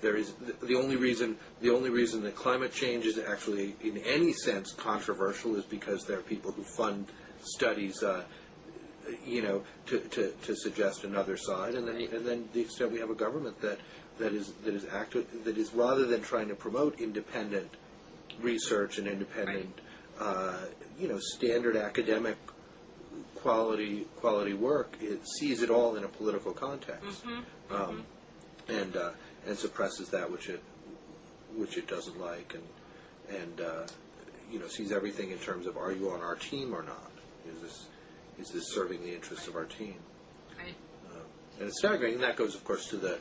there is the only reason that climate change is actually in any sense controversial is because there are people who fund studies to suggest another side, and then the extent we have a government that is active, that is, rather than trying to promote independent research and independent standard academic quality work, it sees it all in a political context, and suppresses that which it doesn't like, and sees everything in terms of, are you on our team or not? Is this serving the interests of our team? Right. And it's staggering, and that goes, of course, to the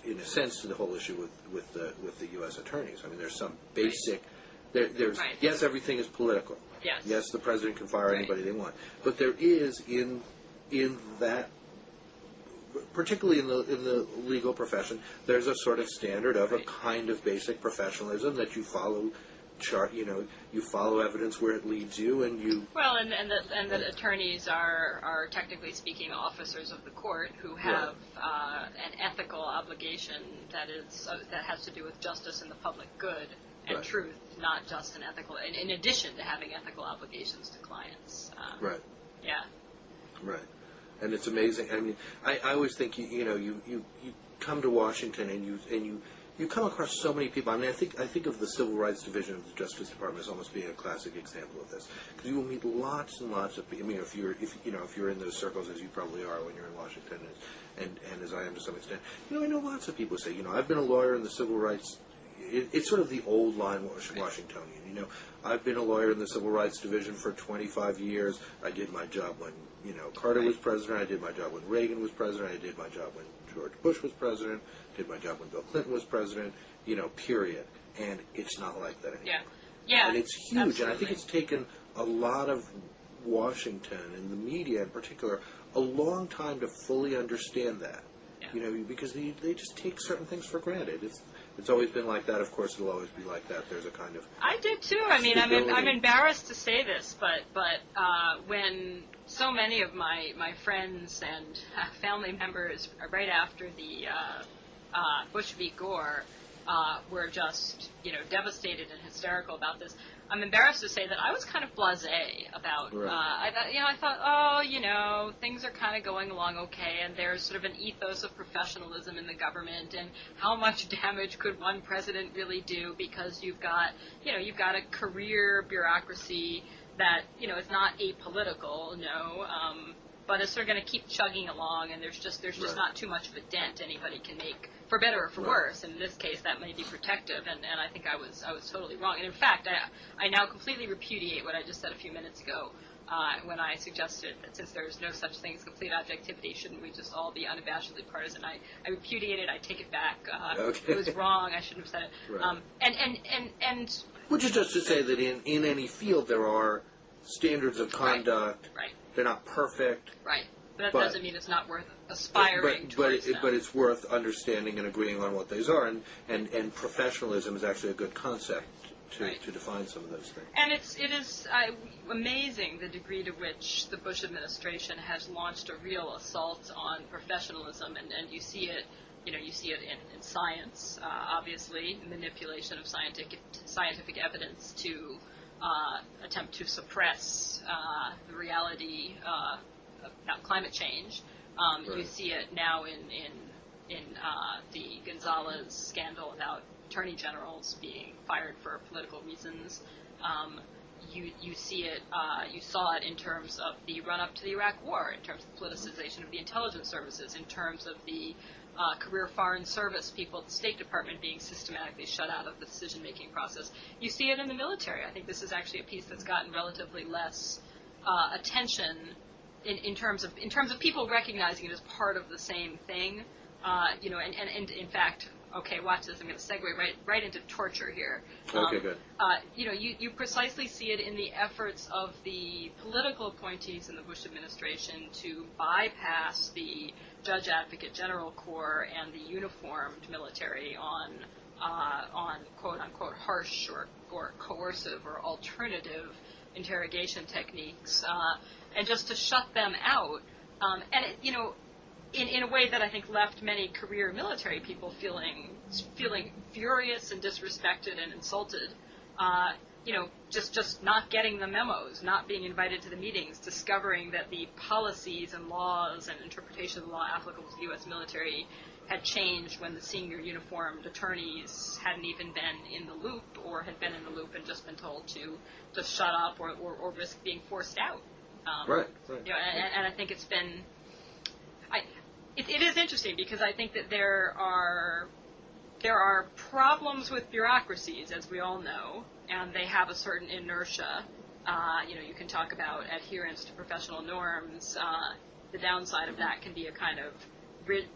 in a sense, to the whole issue with the U.S. attorneys. I mean, there's some basic. There's yes, everything is political. Yes. Yes, the president can fire anybody they want, but there is in that, particularly in the legal profession, there's a sort of standard of a kind of basic professionalism that you follow. You follow evidence where it leads you, and you. Well, and that attorneys are technically speaking officers of the court who have an ethical obligation that has to do with justice and the public good and truth, not just an ethical. In addition to having ethical obligations to clients. Right. Yeah. Right, and it's amazing. I mean, I always think you come to Washington and you come across so many people. I mean, I think of the Civil Rights Division of the Justice Department as almost being a classic example of this, because you will meet lots and lots of people. I mean, if you're in those circles, as you probably are when you're in Washington, and as I am to some extent, I know lots of people say, I've been a lawyer in the civil rights. It's sort of the old line Washingtonian. I've been a lawyer in the Civil Rights Division for 25 years. I did my job when Carter was president. I did my job when Reagan was president. I did my job when George Bush was president. Did my job when Bill Clinton was president. Period. And it's not like that anymore. Yeah. And it's huge. Absolutely. And I think it's taken a lot of Washington and the media in particular a long time to fully understand that. Yeah. Because they just take certain things for granted. It's always been like that. Of course, it'll always be like that. There's a kind of. I do too. I mean, I'm embarrassed to say this, but when so many of my friends and family members right after the Bush v. Gore were just devastated and hysterical about this, I'm embarrassed to say that I was kind of blasé about. Right. I thought, things are kind of going along okay, and there's sort of an ethos of professionalism in the government, and how much damage could one president really do because you've got a career bureaucracy that is not apolitical, but it's sort of going to keep chugging along, and there's just not too much of a dent anybody can make, for better or for worse. And in this case, that may be protective, and I think I was totally wrong. And in fact, I now completely repudiate what I just said a few minutes ago when I suggested that since there's no such thing as complete objectivity, shouldn't we just all be unabashedly partisan? I repudiate it. I take it back. Okay. It was wrong. I shouldn't have said it. Right. And which is just to say that in any field there are standards of conduct. Right. They're not perfect. Right. But that doesn't mean it's not worth aspiring towards them. But it's worth understanding and agreeing on what those are, and professionalism is actually a good concept to define some of those things. And it is amazing the degree to which the Bush administration has launched a real assault on professionalism, and you see it. You see it in science, obviously, manipulation of scientific evidence to attempt to suppress the reality about climate change. Right. You see it now in the Gonzalez scandal about attorney generals being fired for political reasons. You see it. You saw it in terms of the run-up to the Iraq War, in terms of the politicization of the intelligence services, in terms of the career foreign service people at the State Department being systematically shut out of the decision-making process. You see it in the military. I think this is actually a piece that's gotten relatively less attention in terms of people recognizing it as part of the same thing. And in fact, okay, watch this. I'm going to segue right into torture here. Okay, good. You precisely see it in the efforts of the political appointees in the Bush administration to bypass the Judge Advocate General Corps and the uniformed military on quote unquote harsh or coercive or alternative interrogation techniques, and just to shut them out. In a way that I think left many career military people feeling furious and disrespected and insulted. just not getting the memos, not being invited to the meetings, discovering that the policies and laws and interpretation of the law applicable to the U.S. military had changed when the senior uniformed attorneys hadn't even been in the loop, or had been in the loop and just been told to just shut up or risk being forced out. Right. And I think it's been, it is interesting because I think that there are problems with bureaucracies, as we all know, and they have a certain inertia. You can talk about adherence to professional norms. The downside of that can be a kind of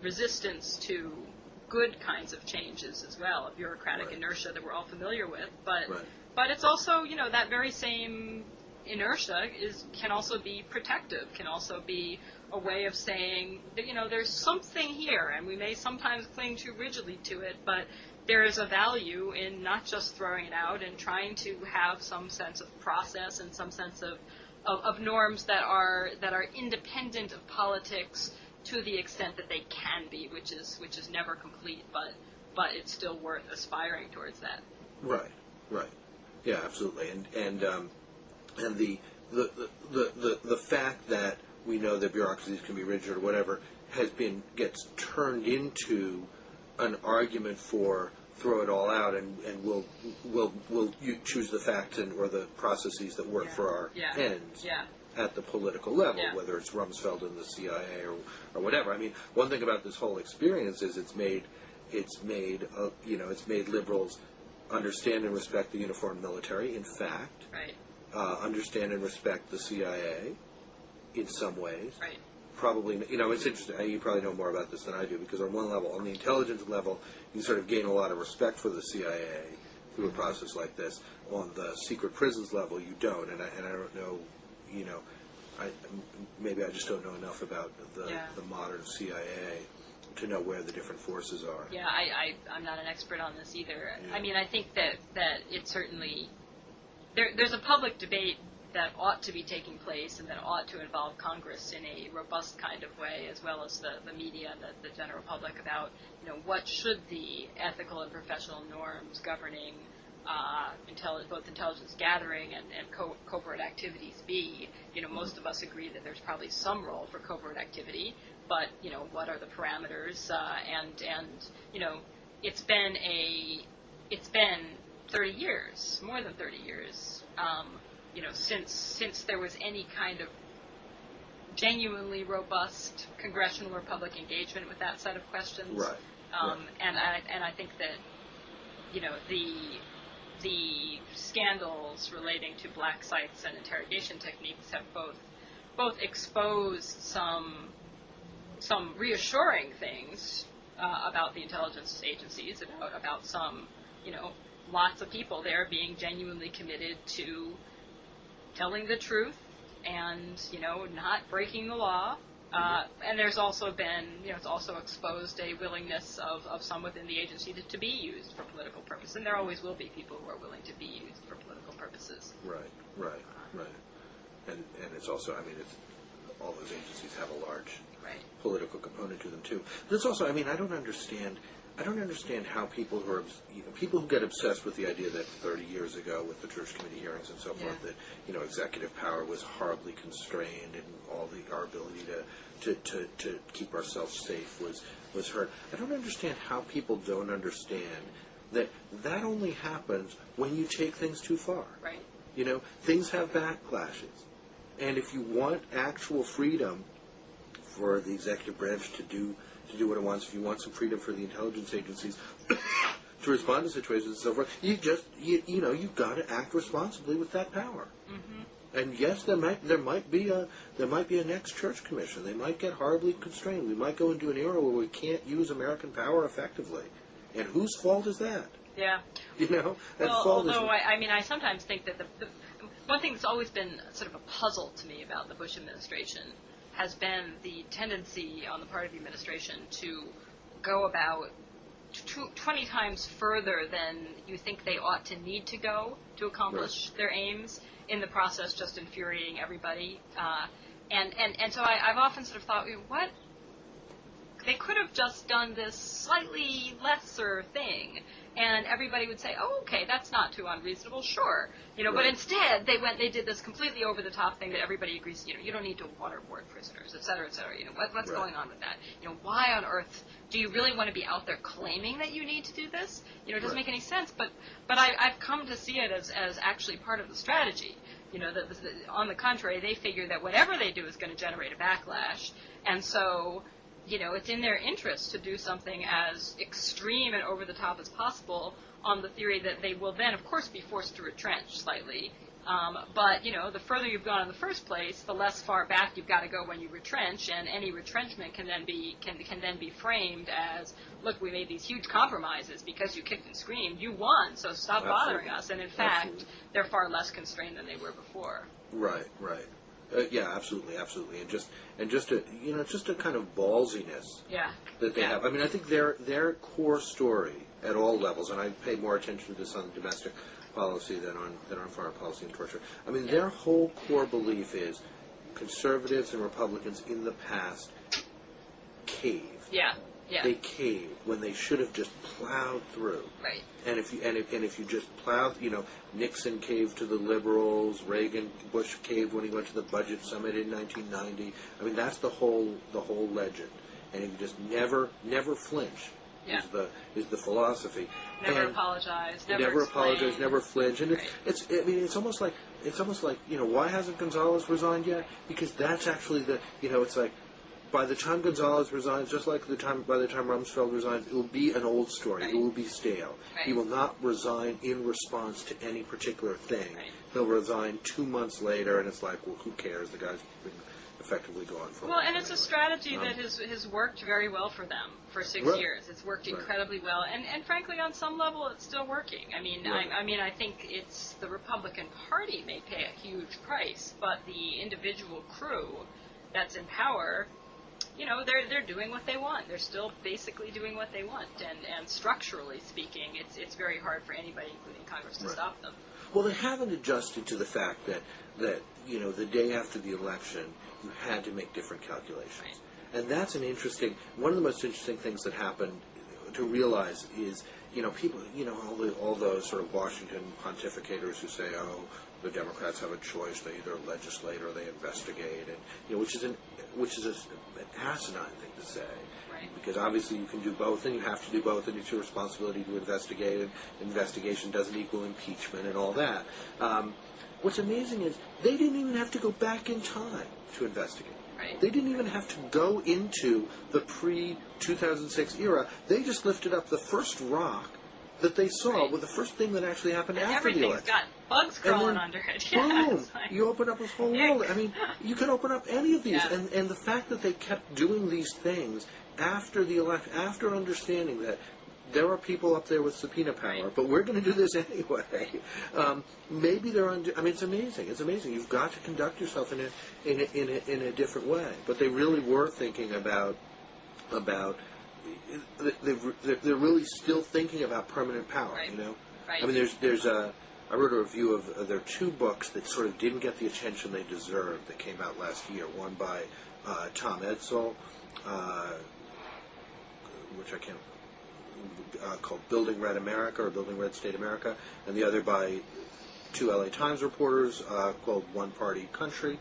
resistance to good kinds of changes as well, a bureaucratic inertia that we're all familiar with. But it's also, that very same inertia can also be protective, can also be a way of saying that, there's something here, and we may sometimes cling too rigidly to it, but there is a value in not just throwing it out and trying to have some sense of process and some sense of norms that are independent of politics to the extent that they can be, which is never complete, but it's still worth aspiring towards that. Right. Yeah, absolutely. And the fact that we know that bureaucracies can be rigid or whatever gets turned into an argument for throw it all out and we'll choose the facts or the processes that work for our ends at the political level, whether it's Rumsfeld and the CIA or whatever. I mean, one thing about this whole experience is it's made liberals understand and respect the uniformed military. In fact, understand and respect the CIA in some ways. Right. Probably, it's interesting. You probably know more about this than I do, because on one level, on the intelligence level, you sort of gain a lot of respect for the CIA through a process like this. On the secret prisons level, you don't, and I don't know. Maybe I just don't know enough about the modern CIA to know where the different forces are. Yeah, I'm not an expert on this either. Yeah. I mean, I think that it certainly there's a public debate that ought to be taking place and that ought to involve Congress in a robust kind of way, as well as the media and the general public, about what should the ethical and professional norms governing both intelligence gathering and covert activities be. Most of us agree that there's probably some role for covert activity, but what are the parameters? And it's been 30 years, more than 30 years. Since there was any kind of genuinely robust congressional or public engagement with that set of questions. Right. And I think that the scandals relating to black sites and interrogation techniques have both exposed some reassuring things about the intelligence agencies, about some lots of people there being genuinely committed to telling the truth and, not breaking the law. And there's also been, it's also exposed a willingness of some within the agency to be used for political purposes. And there always will be people who are willing to be used for political purposes. Right. And it's also, all those agencies have a large political component to them too. But it's also, I don't understand how people who get obsessed with the idea that 30 years ago with the Church Committee hearings and so forth, that executive power was horribly constrained and our ability to keep ourselves safe was hurt. I don't understand how people don't understand that only happens when you take things too far. Right. Things have backlashes, and if you want actual freedom for the executive branch to do what it wants, if you want some freedom for the intelligence agencies to respond to situations and so forth, you've got to act responsibly with that power. Mm-hmm. And yes, there might be a next church commission. They might get horribly constrained. We might go into an era where we can't use American power effectively. And whose fault is that? Yeah. I sometimes think that the one thing that's always been sort of a puzzle to me about the Bush administration has been the tendency on the part of the administration to go about 20 times further than you think they ought to need to go to accomplish their aims, in the process just infuriating everybody. And so I've often sort of thought, what? They could have just done this slightly lesser thing And everybody would say, oh, okay, that's not too unreasonable, sure. But Right. instead, they did this completely over-the-top thing that everybody agrees, you don't need to waterboard prisoners, et cetera, et cetera. What's Right. going on with that? Why on earth do you really want to be out there claiming that you need to do this? It doesn't Right. make any sense, but I've come to see it as actually part of the strategy. On the contrary, they figure that whatever they do is going to generate a backlash, and so it's in their interest to do something as extreme and over the top as possible on the theory that they will then, of course, be forced to retrench slightly. But the further you've gone in the first place, the less far back you've got to go when you retrench, and any retrenchment can then be framed as, look, we made these huge compromises because you kicked and screamed. You won, so stop bothering us. And in fact, Absolutely. they're far less constrained than they were before. Right. Yeah, absolutely, and just a kind of ballsiness Yeah. that they have. I mean, I think their core story at all levels, and I pay more attention to this on domestic policy than on foreign policy and torture. I mean, their whole core belief is conservatives and Republicans in the past caved. Yeah. They caved when they should have just plowed through. Right. And if you just plowed, Nixon caved to the liberals, Bush caved when he went to the budget summit in 1990. I mean, that's the whole legend. And if you just never flinch Yeah. is the philosophy. Never And apologize. never apologize, explain. never flinch. And Right. it's almost like why hasn't Gonzalez resigned yet? Because that's actually it's like, by the time Gonzalez resigns, just like by the time Rumsfeld resigns, it will be an old story. Right. It will be stale. Right. He will not resign in response to any particular thing. Right. He'll resign 2 months later, and it's like, well, who cares? The guy's been effectively gone for a Well, while and it's a anyway. strategy that has worked very well for them for 6 Right. years. It's worked Right. incredibly well, and frankly, on some level, it's still working. I mean, Right. I think it's the Republican Party may pay a huge price, but the individual crew that's in power, they're doing what they want. They're still basically doing what they want, and structurally speaking, it's very hard for anybody, including Congress, to Right. stop them. Well, they haven't adjusted to the fact that the day after the election, you had to make different calculations. Right. And that's one of the most interesting things that happened to realize is, people, all those sort of Washington pontificators who say, oh, the Democrats have a choice, they either legislate or they investigate, and, which is an asinine thing to say. Right. Because obviously you can do both, and you have to do both, and it's your responsibility to investigate, and investigation doesn't equal impeachment and all that. What's amazing is they didn't even have to go back in time to investigate. Right. They didn't even have to go into the pre-2006 era. They just lifted up the first rock that they saw, Right. with the first thing that actually happened And after the everything's election. got bugs And crawling then, under it. boom! Yeah, it's like- You open up this whole world. I mean, you can open up any of these, Yeah. and the fact that they kept doing these things after the election, after understanding that there are people up there with subpoena power, Right. but we're going to do this anyway. Maybe they're I mean, it's amazing. It's amazing. You've got to conduct yourself in a different way. But they really were thinking about. They're really still thinking about permanent power. Right. Right. I mean, I wrote a review of their two books that sort of didn't get the attention they deserved that came out last year. One by Tom Edsall, which I can't, called Building Red America or Building Red State America, and the other by two LA Times reporters called One Party Country,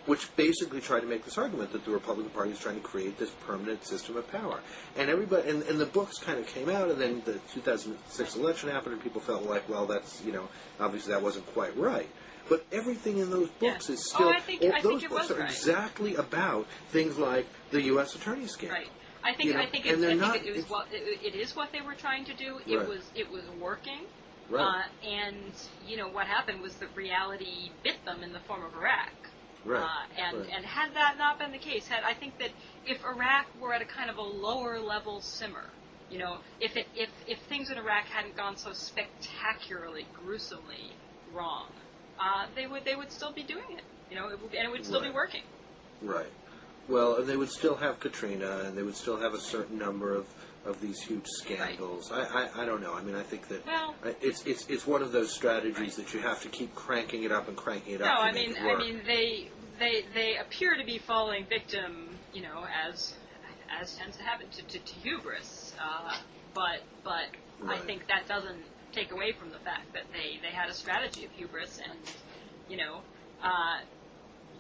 which basically tried to make this argument that the Republican Party is trying to create this permanent system of power. And everybody, and the books kind of came out, and then the 2006 election happened, and people felt like, well, that's, obviously that wasn't quite right. But everything in those books is still, I think those it books was are right. exactly about things like the U.S. Attorney scandal. Right. I think it is what they were trying to do. It Right. was working. Right. And what happened was that reality bit them in the form of Iraq. Right. And had that not been the case, I think that if Iraq were at a kind of a lower level simmer, if things in Iraq hadn't gone so spectacularly, gruesomely wrong, they would still be doing it. It would still be Right. working. Right. Well, and they would still have Katrina, and they would still have a certain number of these huge scandals. Right. I don't know. I mean, I think that it's one of those strategies that you have to keep cranking it up and cranking it up. No, to I make mean, it work. they appear to be falling victim, as tends to happen to hubris. but I Right. think that doesn't take away from the fact that they had a strategy of hubris, and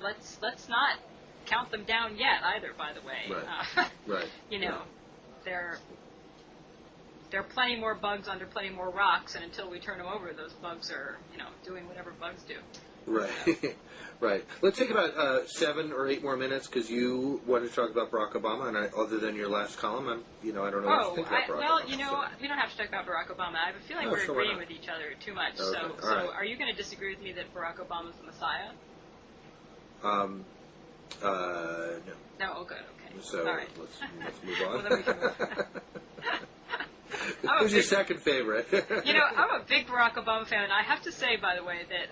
let's not count them down yet either. By the way, Right. Right. there are plenty more bugs under plenty more rocks, and until we turn them over, those bugs are doing whatever bugs do. Right. Right. Let's take about 7 or 8 more minutes because you wanted to talk about Barack Obama, and other than your last column, I don't know what you think about Barack Obama. We don't have to talk about Barack Obama. I have a feeling we're agreeing with each other too much. Okay. So Right. are you going to disagree with me that Barack Obama's the Messiah? No. No. Oh, good. Okay. So all right. let's move on. Well, then we can move. Who's your second favorite? I'm a big Barack Obama fan, and I have to say, by the way, that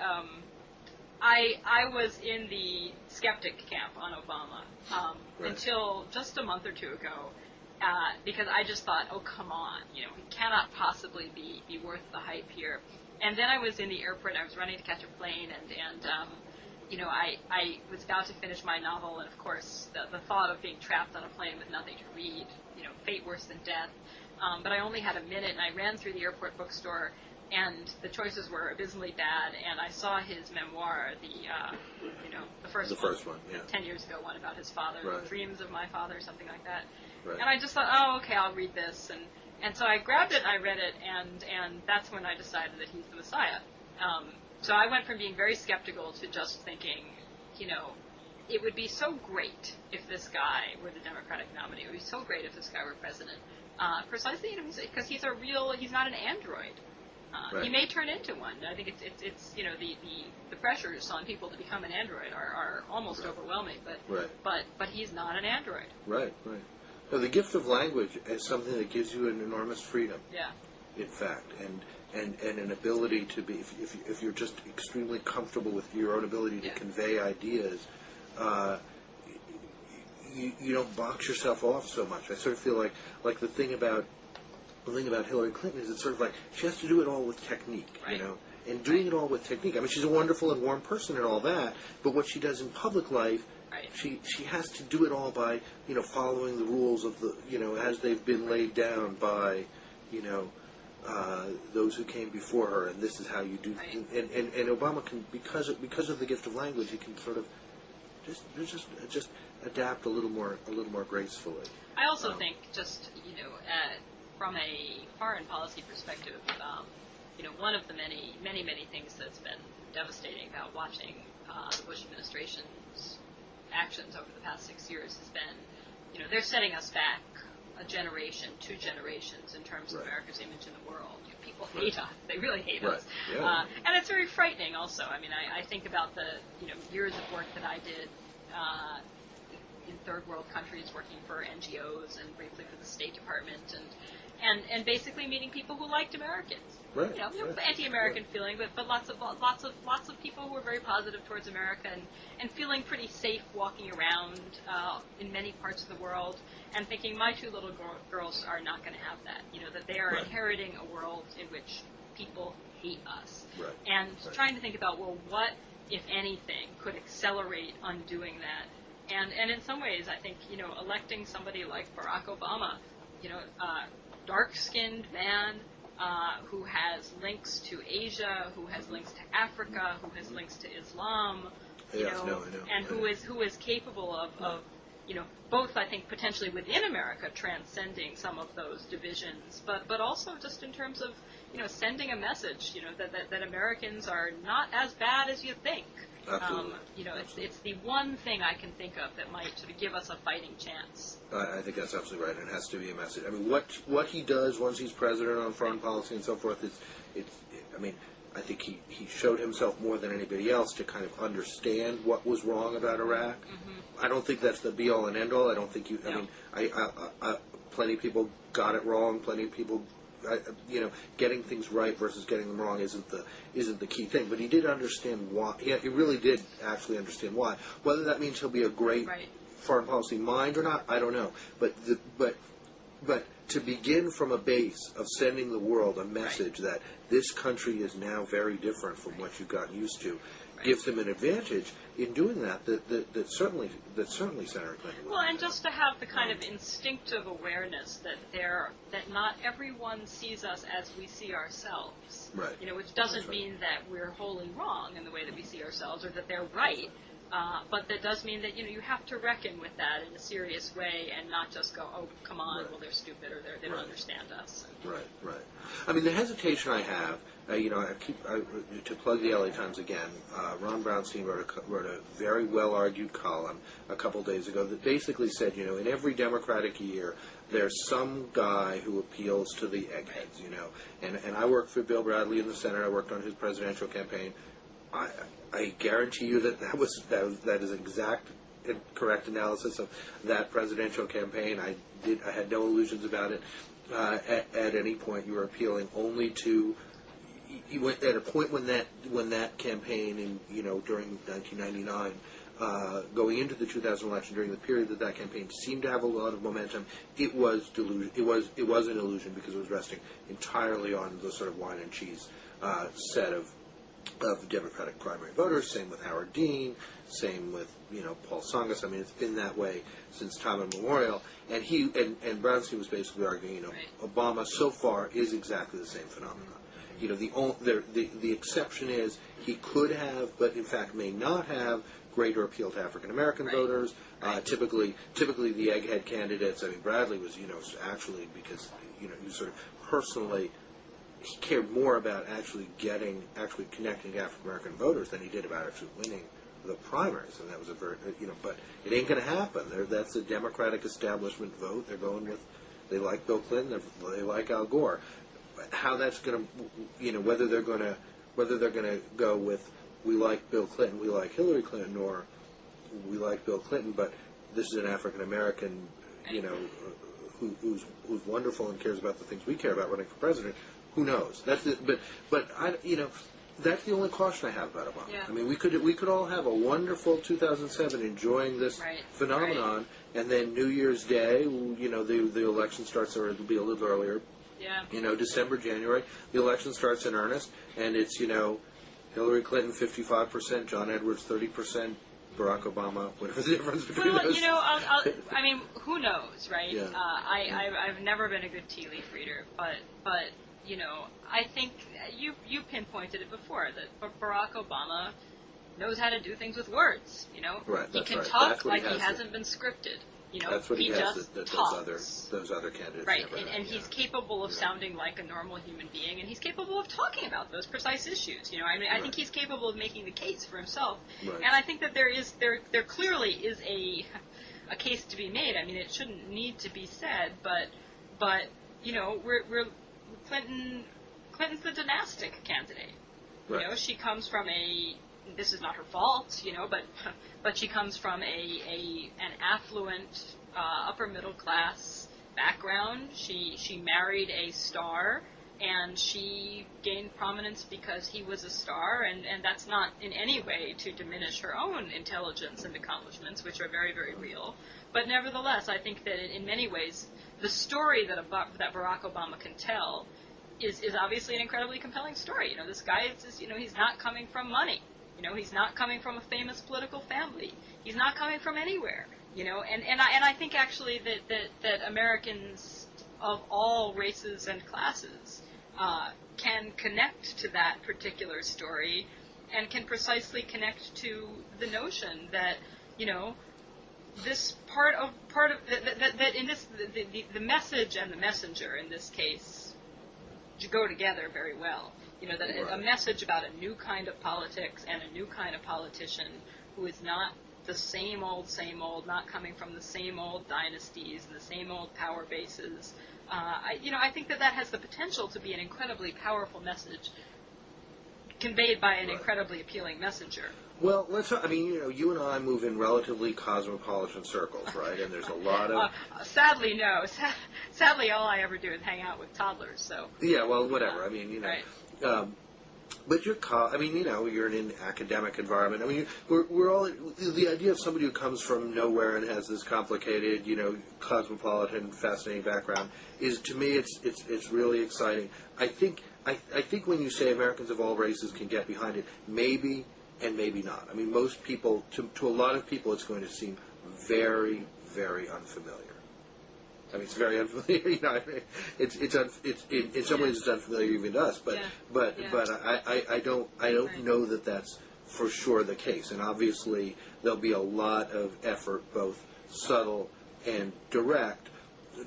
I was in the skeptic camp on Obama Right. until just a month or two ago, because I just thought, oh, come on, he cannot possibly be worth the hype here. And then I was in the airport, I was running to catch a plane, and I was about to finish my novel, and of course, the thought of being trapped on a plane with nothing to read, fate worse than death. But I only had a minute, and I ran through the airport bookstore, and the choices were abysmally bad. And I saw his memoir, the first one, yeah. 10 years ago, one about his father, Right. Dreams of My Father, something like that. Right. And I just thought, oh, okay, I'll read this, and so I grabbed it and I read it, and that's when I decided that he's the Messiah. So I went from being very skeptical to just thinking, it would be so great if this guy were the Democratic nominee. It would be so great if this guy were president. Precisely because he's not an android. Right. He may turn into one. I think it's the pressures on people to become an android are almost Right. overwhelming. Right. But he's not an android. Right. No, the gift of language is something that gives you an enormous freedom. Yeah. In fact, and an ability to be, if you're just extremely comfortable with your own ability to Yeah. convey ideas, you don't box yourself off so much. I sort of feel like the thing about Hillary Clinton is it's sort of like she has to do it all with technique, Right. and doing it all with technique. I mean, she's a wonderful and warm person and all that, but what she does in public life, Right. she has to do it all by following the rules of the as they've been laid down by those who came before her, and this is how you do. Right. And Obama can because of the gift of language, he can sort of just adapt a little more gracefully. I also think just from a foreign policy perspective, one of the many things that's been devastating about watching the Bush administration's actions over the past 6 years has been, they're setting us back a generation, 2 generations in terms of Right. America's image in the world. People hate us; they really hate Right. us, Yeah. and it's very frightening. Also, I mean, I think about the years of work that I did in third world countries, working for NGOs and briefly for the State Department, and basically meeting people who liked Americans. Right. Right. Anti-American feeling, but lots of people who were very positive towards America and feeling pretty safe walking around in many parts of the world, and thinking my 2 little girls are not going to have that. That they are Right. inheriting a world in which people hate us, Right. and Right. trying to think about, well, what, if anything, could accelerate undoing that. And in some ways, I think electing somebody like Barack Obama, dark-skinned man who has links to Asia, who has links to Africa, who has links to Islam, Yes, I know. and who is capable of both, I think, potentially within America transcending some of those divisions, but also just in terms of sending a message that Americans are not as bad as you think. Absolutely. It's the one thing I can think of that might sort of give us a fighting chance. I think that's absolutely right. It has to be a message. I mean, what he does once he's president on foreign policy and so forth I think he showed himself more than anybody else to kind of understand what was wrong about Iraq. Mm-hmm. I don't think that's the be all and end all. I don't think No. I plenty of people got it wrong. Plenty of people. Getting things right versus getting them wrong isn't the key thing. But he did understand why. He really did actually understand why. Whether that means he'll be a great Right. foreign policy mind or not, I don't know. But to begin from a base of sending the world a message that this country is now very different from what you've gotten used to, gives him an advantage in doing that that certainly Senator Clinton. Well, and just to have the kind of instinctive awareness that not everyone sees us as we see ourselves. Right. Which doesn't mean that we're wholly wrong in the way that we see ourselves, or that they're right. But that does mean that you have to reckon with that in a serious way, and not just go, oh, come on, well, they're stupid, or they don't understand us. Right. I mean, the hesitation I have, to plug the LA Times again, Ron Brownstein wrote a very well-argued column a couple days ago that basically said, in every Democratic year, there's some guy who appeals to the eggheads, And I worked for Bill Bradley in the Senate. I worked on his presidential campaign. I guarantee you that is exact and correct analysis of that presidential campaign. I had no illusions about it. At any point, you were appealing only to. You went at a point when that campaign during 1999, going into the 2000 election, during the period that campaign seemed to have a lot of momentum, it was delusion. It was an illusion because it was resting entirely on the sort of wine and cheese set of Democratic primary voters. Same with Howard Dean. Same with Paul Tsongas. I mean, it's been that way since time immemorial. And Brownstein was basically arguing, Obama so far is exactly the same phenomenon. The exception is he could have, but in fact may not have, greater appeal to African American voters. Typically the egghead candidates. I mean, Bradley was actually because he sort of personally. He cared more about actually connecting to African American voters than he did about actually winning the primaries, and that was a very But it ain't going to happen. That's a Democratic establishment vote. They're going with. They like Bill Clinton. They like Al Gore. How that's going to, whether they're going to go with we like Bill Clinton, we like Hillary Clinton, or we like Bill Clinton, but this is an African American, who's wonderful and cares about the things we care about running for president. Who knows? That's it. But I, that's the only caution I have about Obama. Yeah. I mean, we could all have a wonderful 2007 enjoying this phenomenon, and then New Year's Day, the election starts, or it'll be a little earlier. Yeah. December, January, the election starts in earnest, and it's Hillary Clinton 55%, John Edwards 30%. Barack Obama, whatever the difference between those. I mean, who knows, right? Yeah. I've never been a good tea leaf reader, but I think you pinpointed it before that Barack Obama knows how to do things with words. Right, he can right. talk like he hasn't been scripted. That's what he has. Just talks. Those other candidates. Right, never and he's capable of sounding like a normal human being, and he's capable of talking about those precise issues. I think he's capable of making the case for himself, and I think that there clearly is a case to be made. I mean, it shouldn't need to be said, but we're Clinton's the dynastic candidate. Right. She comes from this is not her fault, but she comes from an affluent, upper middle class background. She married a star, and she gained prominence because he was a star, and that's not in any way to diminish her own intelligence and accomplishments, which are very, very real. But nevertheless, I think that in many ways, the story that Barack Obama can tell is obviously an incredibly compelling story. This guy is he's not coming from money. He's not coming from a famous political family. He's not coming from anywhere. And I think actually that Americans of all races and classes can connect to that particular story, and can precisely connect to the notion that this part of that in this the message and the messenger in this case go together very well. That a message about a new kind of politics and a new kind of politician who is not the same old, not coming from the same old dynasties and the same old power bases. I think that has the potential to be an incredibly powerful message conveyed by an incredibly appealing messenger. Well, you and I move in relatively cosmopolitan circles, right? And there's a lot of... sadly, no. Sadly, all I ever do is hang out with toddlers, so... Yeah, well, whatever. Right. But you're in an academic environment. I mean, we're all... The idea of somebody who comes from nowhere and has this complicated, cosmopolitan, fascinating background is, to me, it's really exciting. I think when you say Americans of all races can get behind it, maybe and maybe not. I mean, most people, to a lot of people, it's going to seem very, very unfamiliar. I mean, it's very unfamiliar. You know, it's in some ways it's unfamiliar even to us. But I don't know that that's for sure the case. And obviously there'll be a lot of effort, both subtle and direct,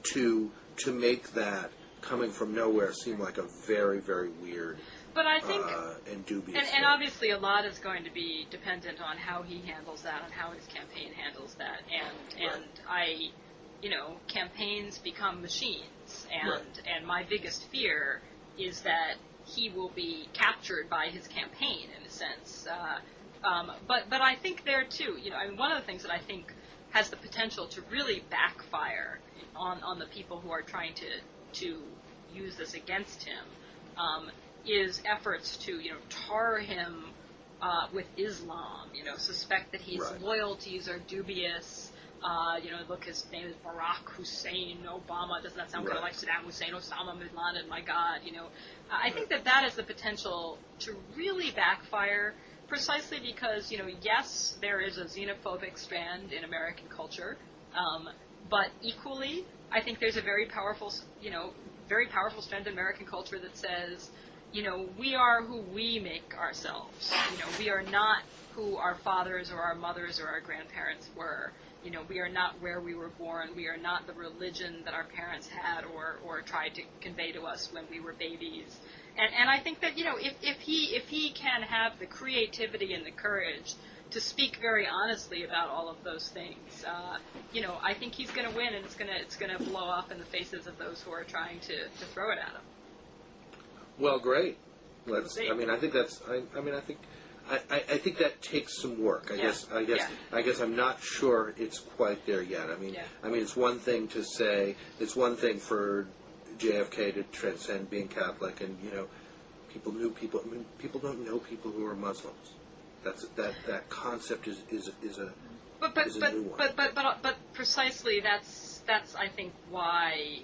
to make that coming from nowhere seem like a very, very weird. But I think, and dubious. And obviously a lot is going to be dependent on how he handles that and how his campaign handles that. And campaigns become machines. And my biggest fear is that he will be captured by his campaign, in a sense. But I think there, too, one of the things that I think has the potential to really backfire on the people who are trying to use this against him is efforts to, tar him with Islam, suspect that his loyalties are dubious. Look, his name is Barack Hussein Obama. Doesn't that sound kind of like Saddam Hussein, Osama bin Laden? My God, I think that has the potential to really backfire, precisely because, yes, there is a xenophobic strand in American culture, but equally, I think there's a very powerful strand in American culture that says, we are who we make ourselves. We are not who our fathers or our mothers or our grandparents were. We are not where we were born. We are not the religion that our parents had or tried to convey to us when we were babies. And I think that, if he can have the creativity and the courage to speak very honestly about all of those things, I think he's going to win, and it's going to blow up in the faces of those who are trying to throw it at him. Well, great. We'll see. I think that's. I think that takes some work. I guess I'm not sure it's quite there yet. I mean, it's one thing to say. It's one thing for JFK to transcend being Catholic, and people knew people. I mean, people don't know people who are Muslims. That concept is a new one. But precisely that's I think why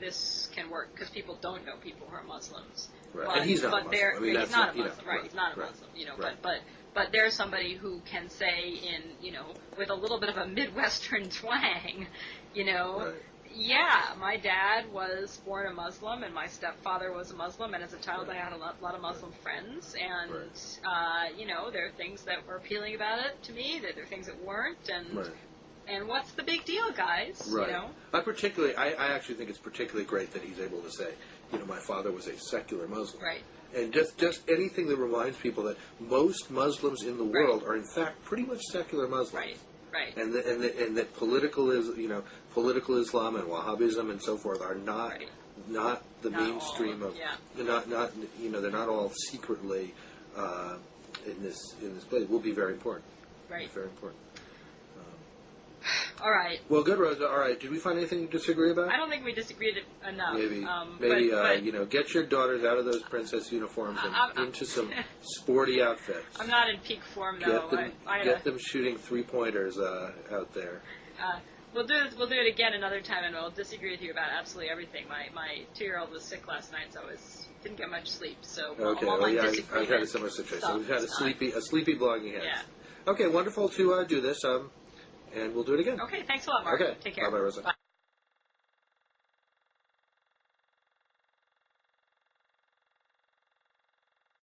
this can work, because people don't know people who are Muslims. Right. But, and he's not a Muslim. I mean, he's not a Muslim, right? He's not a Muslim, But there's somebody who can say with a little bit of a Midwestern twang, yeah, my dad was born a Muslim, and my stepfather was a Muslim, and as a child I had a lot of Muslim friends, and there are things that were appealing about it to me, there are things that weren't, and what's the big deal, guys? Right. I actually think it's particularly great that he's able to say, my father was a secular Muslim. Right. And just anything that reminds people that most Muslims in the world are in fact pretty much secular Muslims. Right. And that political Islam and Wahhabism and so forth are not the mainstream of they're not all secretly in this place. It will be very important. Right. It's very important. All right. Well, good, Rosa. All right. Did we find anything to disagree about? I don't think we disagreed enough. Maybe get your daughters out of those princess uniforms and into some sporty outfits. I'm not in peak form, though. Get them shooting three-pointers out there. We'll do it again another time, and we'll disagree with you about absolutely everything. My 2-year-old was sick last night, so I didn't get much sleep. So I had a similar situation. We've had a sleepy blogging head. Yeah. Okay, wonderful to do this. And we'll do it again. Okay, thanks a lot, Mark. Okay. Take care. Bye-bye, Rosa. Bye.